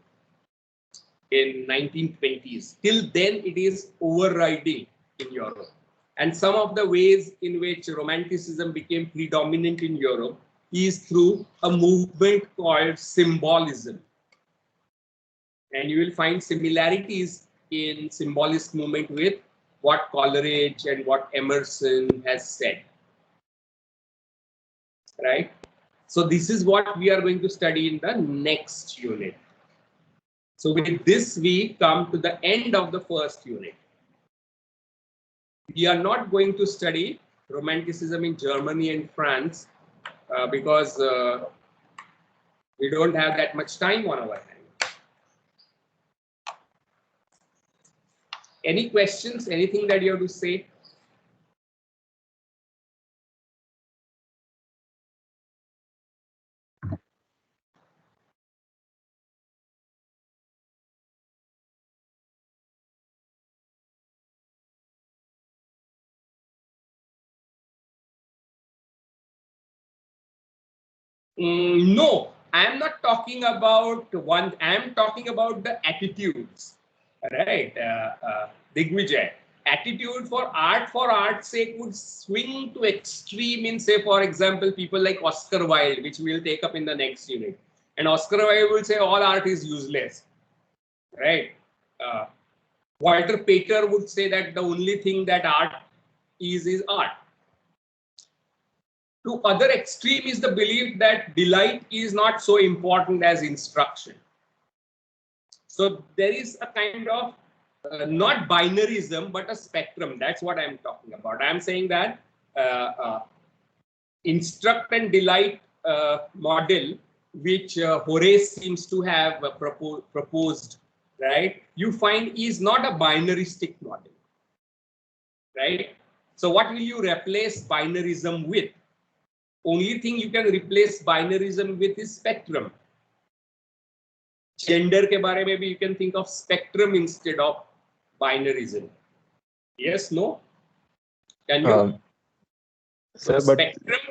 in 1920s. Till then, it is overriding in Europe. And some of the ways in which romanticism became predominant in Europe is through a movement called symbolism. And you will find similarities in symbolist movement with what Coleridge and what Emerson has said, right? So this is what we are going to study in the next unit. So with this, we come to the end of the first unit. We are not going to study Romanticism in Germany and France because we don't have that much time on our hand. Any questions? Anything that you have to say? No, I am not talking about one. I am talking about the attitudes, right? Digvijay, attitude for art's sake would swing to extreme in, say, for example, people like Oscar Wilde, which we'll take up in the next unit. And Oscar Wilde will say all art is useless, right? Uh, Walter Pater would say that the only thing that art is art. To other extreme is the belief that delight is not so important as instruction. So there is a kind of not binarism but a spectrum. That's what I'm talking about. I'm saying that instruct and delight model, which Horace seems to have proposed, right, you find is not a binaristic model, right? So what will you replace binarism with? Only thing you can replace binarism with is spectrum. Gender के बारे में भी you can think of spectrum instead of binarism. Yes, no? Can you? So Sir, but spectrum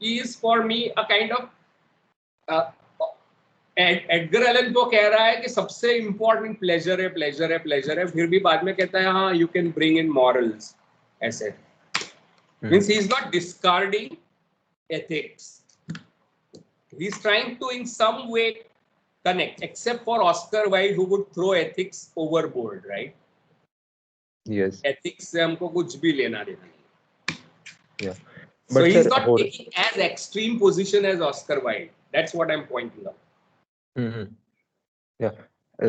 is for me a kind of uh, Edgar Allan तो कह रहा है कि सबसे इम्पोर्टेंट प्लेजर है, प्लेजर है, प्लेजर है, फिर भी बाद में कहता है हाँ you can bring in morals, ऐसे means he is not discarding ethics. He's trying to in some way connect, except for Oscar Wilde, who would throw ethics overboard, right? yes, Ethics से हमको कुछ भी लेना देना नहीं. yeah. So But he's sir, not taking as extreme position as Oscar Wilde. That's what I'm pointing out. Mhm. Yeah,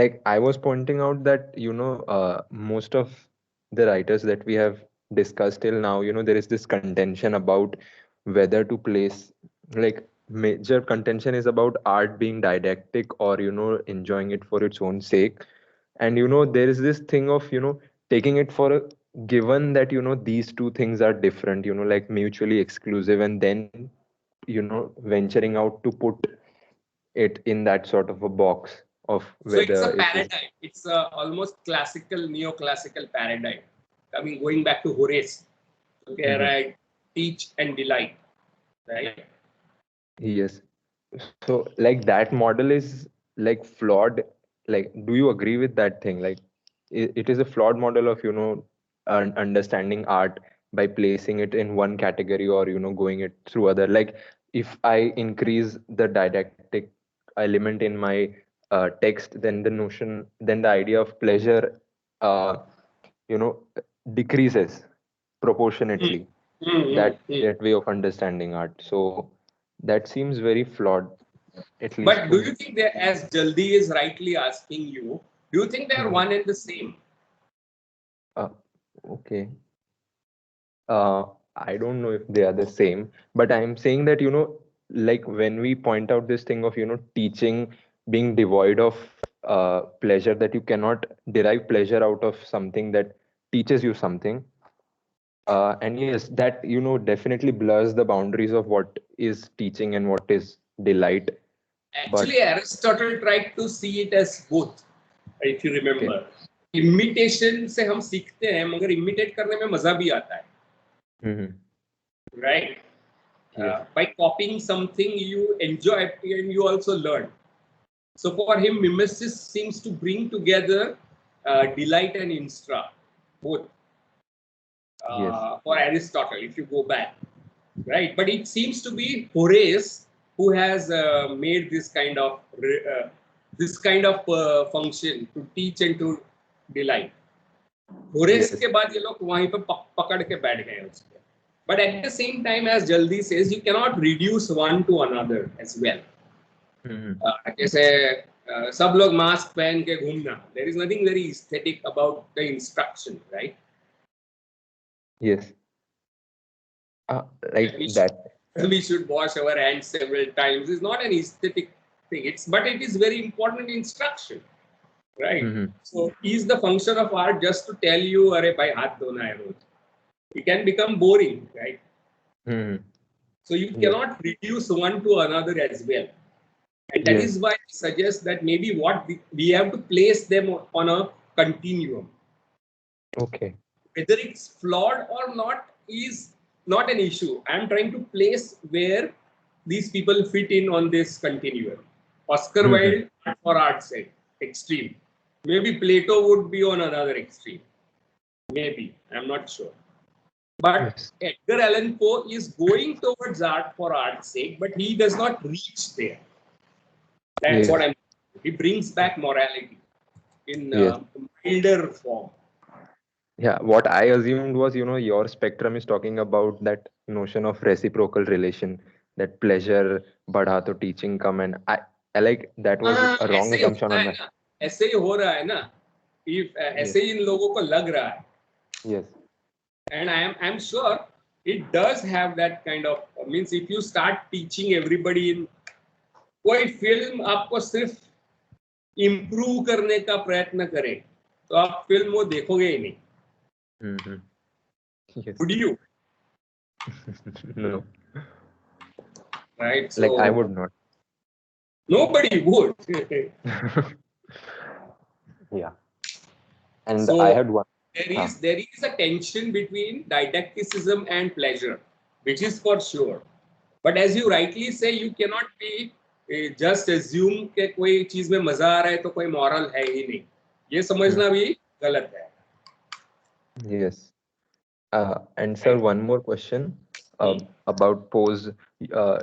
like I was pointing out that, most of the writers that we have discussed till now, there is this contention about whether to place, like, major contention is about art being didactic or, enjoying it for its own sake. And, there is this thing of, taking it for a given that, these two things are different, like mutually exclusive, and then, venturing out to put it in that sort of a box of So it's whether a it is. paradigm. It's a almost classical, neoclassical paradigm. I mean, going back to Horace, so कह रहा है teach and delight, right? Yes. So, like, that model is like flawed. Like, do you agree with that thing? Like, it is a flawed model of, understanding art by placing it in one category or, going it through other. Like, if I increase the didactic element in my text, then then the idea of pleasure, uh, you know, decreases proportionately. That way of understanding art. So that seems very flawed, at least But to do me. you think that, as Jaldi is rightly asking you, do you think they are Mhm. one and the same? Uh, okay. I don't know if they are the same, but I'm saying that, like when we point out this thing of, teaching being devoid of pleasure, that you cannot derive pleasure out of something that teaches you something. And yes, that, definitely blurs the boundaries of what is teaching and what is delight. But Actually, Aristotle tried to see it as both, if you okay. remember. Imitation से हम सीखते हैं, मगर imitate करने में मजा भी आता है, Hmm. right? Yes. By copying something, you enjoy it and you also learn. So for him, mimesis seems to bring together delight and instra, both. Yes. For Aristotle, if you go back, right? But it seems to be Horace who has made this kind of function to teach and to delight. Horace Yes. के बाद ये लोग वहीं पे पकड़ के बैठ गए उसके. But at the same time, as Jaldi says, you cannot reduce one to another as well. Hmm. जैसे सब लोग मास्क पहन के घूमना, there is nothing very aesthetic about the instruction, right? Yes. That Like that. we should wash our hands several times is not an aesthetic thing. But it is very important instruction. right? Mm-hmm. So is the function of art just to tell you, "Arey bhai, haath dhona hai roz." It can become boring, right? Mm-hmm. So you Yes. cannot reduce one to another as well. And that Yes. is why I suggest that maybe what we have to place them on a continuum. Okay. Whether it's flawed or not is not an issue. I am trying to place where these people fit in on this continuum. Oscar Mm-hmm. Wilde, for art's sake, extreme. Maybe Plato would be on another extreme. Maybe, I'm not sure. But Yes. Edgar Allan Poe is going towards art for art's sake, but he does not reach there. That's what Yes. I'm. He brings back morality in Yes. milder form. Yeah, what I assumed was, your spectrum is talking about that notion of reciprocal relation, that pleasure, badha to teaching come, and I like that was a wrong ऐसे ही assumption होता on है my. ना, ऐसे ही हो रहा है ना, Yes, ऐसे ही इन लोगों को लग रहा है. yes, And I'm sure it does have that kind of means if you start teaching everybody in कोई फिल्म आपको सिर्फ इम्प्रूव करने का प्रयत्न करे तो आप फिल्म वो देखोगे ही नहीं. mm-hmm. Yes. Would you? No, Right, like I so would not. nobody would. Yeah, and I So had one. Huh. there is a tension between didacticism and pleasure, which is for sure. But as you rightly say, you cannot be just assume कि कोई चीज में मजा आ रहा है तो कोई moral है ही नहीं. ये Hmm. समझना भी गलत है. Yes. And sir, Right? one more question Hmm. about Poe's.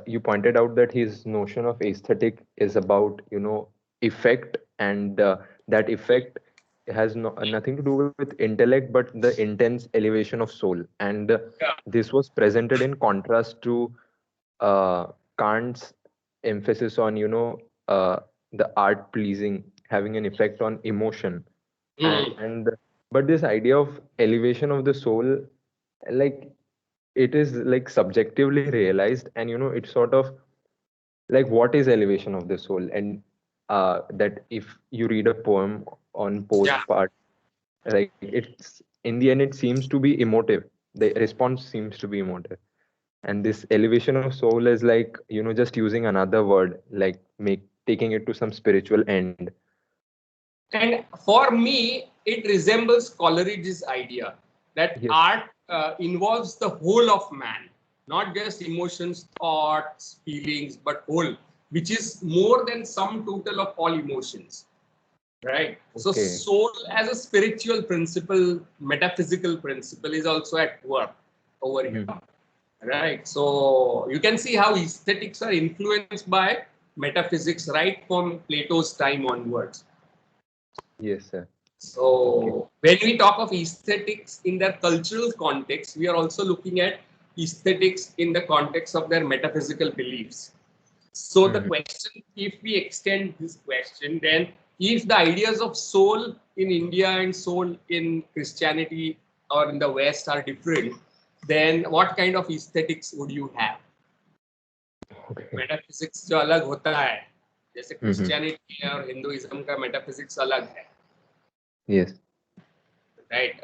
You pointed out that his notion of aesthetic is about, effect, and that effect has nothing to do with intellect, but the intense elevation of soul. And Yeah. this was presented in contrast to uh, Kant's emphasis on, the art pleasing, having an effect on emotion. Hmm. And but this idea of elevation of the soul, like, it is like subjectively realized, and it's sort of like, what is elevation of the soul? And that if you read a poem on Poe's Yeah. part, like, it's in the end it seems to be emotive. The response seems to be emotive, and this elevation of soul is like, just using another word, like make taking it to some spiritual end. And for me, it resembles Coleridge's idea that Yes. art involves the whole of man, not just emotions, thoughts, feelings, but whole, which is more than sum total of all emotions. Right. So Okay. soul as a spiritual principle, metaphysical principle is also at work over here. Mhm. Right. So you can see how aesthetics are influenced by metaphysics right from Plato's time onwards. Yes, sir. Okay. So when we talk of aesthetics in their cultural context, we are also looking at aesthetics in the context of their metaphysical beliefs. So the Mhm. question, if we extend this question, then if the ideas of soul in India and soul in Christianity or in the West are different, then what kind of aesthetics would you have? Okay. Metaphysics जो अलग होता है, जैसे Mhm. Christianity और Hinduism का metaphysics अलग है, Yes. Right.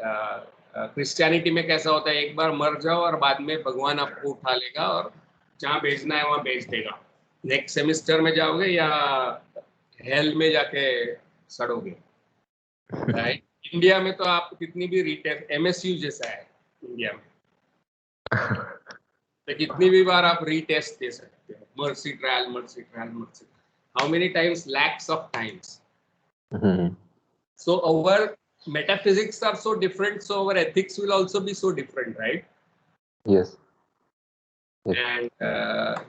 Christianity में कैसा होता है, एक बार मर जाओ और बाद में भगवान आपको उठा लेगा और जहाँ भेजना है वहाँ भेज देगा. नेक्स्ट सेमेस्टर में जाओगे या हेल में जाके सड़ोगे, राइट. इंडिया में तो आप कितनी भी रीटेस्ट एमएसयू जैसा है इंडिया में, तो कितनी भी बार आप रीटेस्ट दे सकते हो. Mercy trial, mercy trial, mercy. How many times? Lakhs of times. Mhm. So our metaphysics are so different, so our ethics will also be so different, right? Yes. Yes. And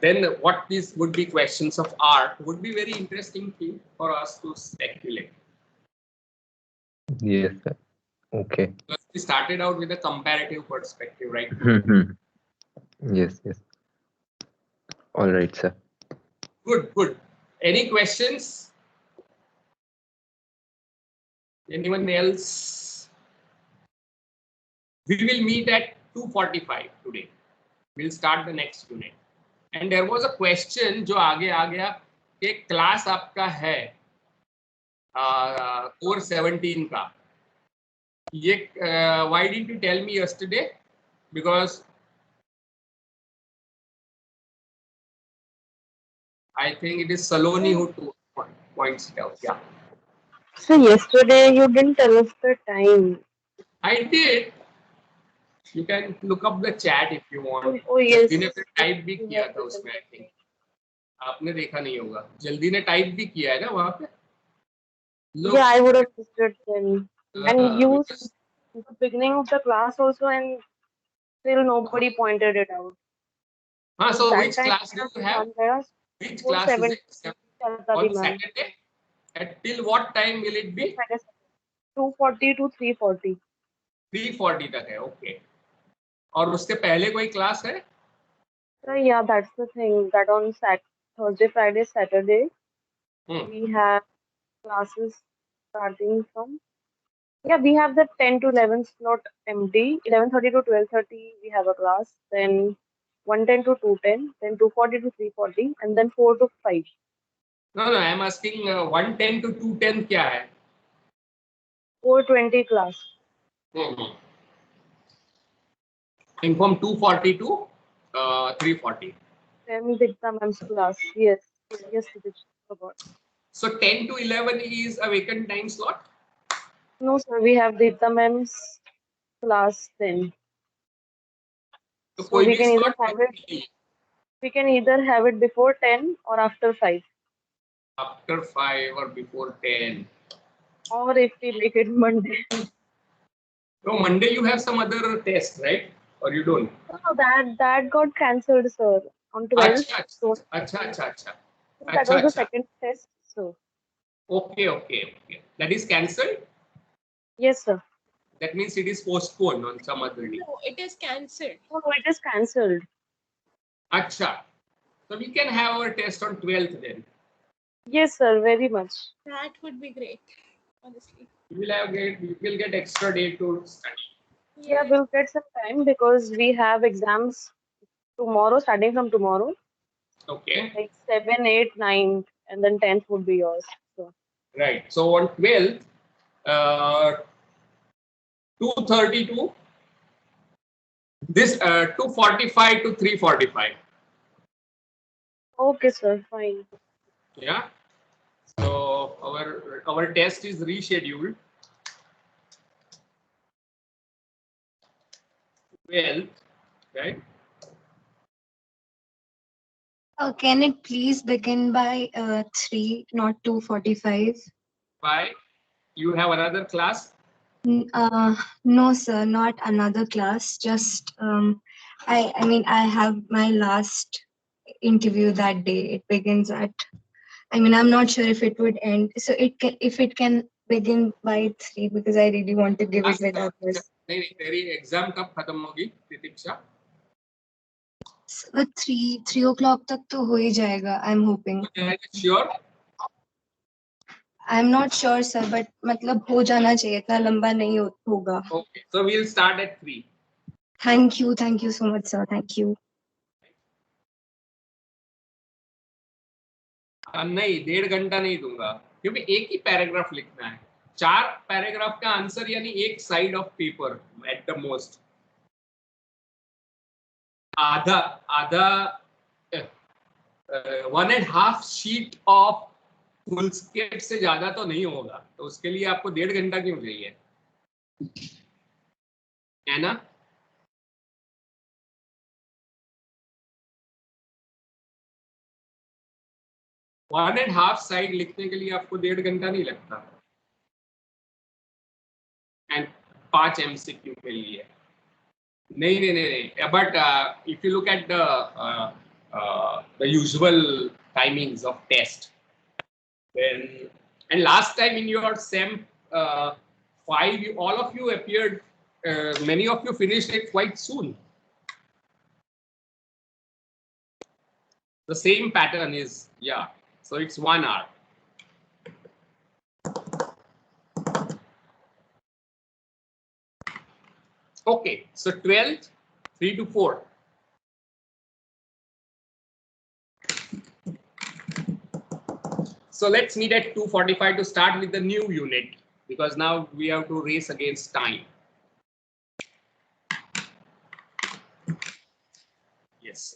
then what these would be questions of art would be very interesting thing for us to speculate. Yes, sir. Okay. Because we started out with a comparative perspective right now. Mhm. Yes, yes. All right, sir. Good, good. Any questions? Anyone else? We will meet at 2:45 today. We'll start the next unit. And there was a question जो आगे आ गया कि class आपका है, 4:17 का ये why didn't you tell me yesterday? Because I think it is Saloni who points it out. Yeah, So yesterday you didn't tell us the time. I did. You can look up the chat if you want. Oh yes, जल्दी ने फिर type भी you किया have था written उसमें, I that think. thing. आपने देखा नहीं होगा. जल्दी ने टाइप भी किया है ना वहाँ पे. Yeah, I Look, would have missed it then. And you because in the beginning of the class also, and still nobody pointed it out. So so that which time class we do have you have? done there Which four class is seven it? चलता थी On ma'am. Saturday? At till what time will it be? 2:40 to 3:40. 3:40 तक है. Okay. और उसके पहले कोई class है? So yeah, that's the thing. That on Thursday, Friday, Saturday, we have classes starting from. Yeah, we have the 10 to 11 slot empty. 11:30 to 12:30 we have a class. Then 1:10 to 2:10. Then 2:40 to 3:40, and then 4 to 5. No, I am asking 1:10 to 2:10 क्या है? 4:20 class. And from 2:40 to 3:40. Then Dikta ma'am's class. Yes, Dikta forgot. So 10 to 11 is a vacant time slot? No, sir, we have Dikta ma'am's class then. तो So कोई we भी can either slot have it. We can either have it before 10 or after 5. after 5 or before 10. Or if we make it Monday. No, Monday you have some other test, right? Or you don't? No, that got cancelled, sir, on 12th. अच्छा, So अच्छा. that was the second test, so. Okay. That is cancelled? Yes, sir. That means it is postponed on some other day. No, it is cancelled. No, it is cancelled. Acha. So we can have our test on 12th then. Yes, sir, very much. That would be great, honestly. We will get extra day to study. Yeah, we'll get some time because we have exams tomorrow, starting from tomorrow. Okay. Like 7, 8, 9, and then 10th would be yours. So. Right. So on 12th, 2:30 to this 2:45 to 3:45. Okay, sir, fine. Yeah. So our test is rescheduled. 12th, right? Can it please begin by 3, not 2:45? Why? You have another class? No, sir, not another class. Just I mean, I have my last interview that day. It begins at. I mean, I'm not sure if it would end. So if it can begin by 3, because I really want to give it with others. नहीं, तेरी exam कब खत्म होगी तितिक्षा? So 3 o'clock तक तो हो ही जाएगा. I'm hoping. Sure? I'm not sure, sir, but मतलब हो जाना चाहिए. इतना लंबा नहीं होगा. Okay. So we'll start at 3. Thank you so much, sir. Thank you. नहीं, 1.5 घंटा नहीं दूंगा क्योंकि एक ही पैराग्राफ लिखना है. 4 पैराग्राफ का आंसर यानी एक side of paper at the most. आधा 1.5 शीट ऑफ फुल स्केप से ज्यादा तो नहीं होगा. तो उसके लिए आपको 1.5 घंटा क्यों चाहिए, है ना? वन एंड हाफ साइड लिखने के लिए आपको 1.5 घंटा नहीं लगता. एंड 5 MCQ के लिए नहीं. But if you look at the usual timings of test, then and last time in your SEM 5, all of you appeared. Many of you finished it quite soon. The same pattern is, yeah. So it's 1 hour. Okay, so 12th, 3 to 4. So let's meet at 2:45 to start with the new unit, because now we have to race against time. Yes.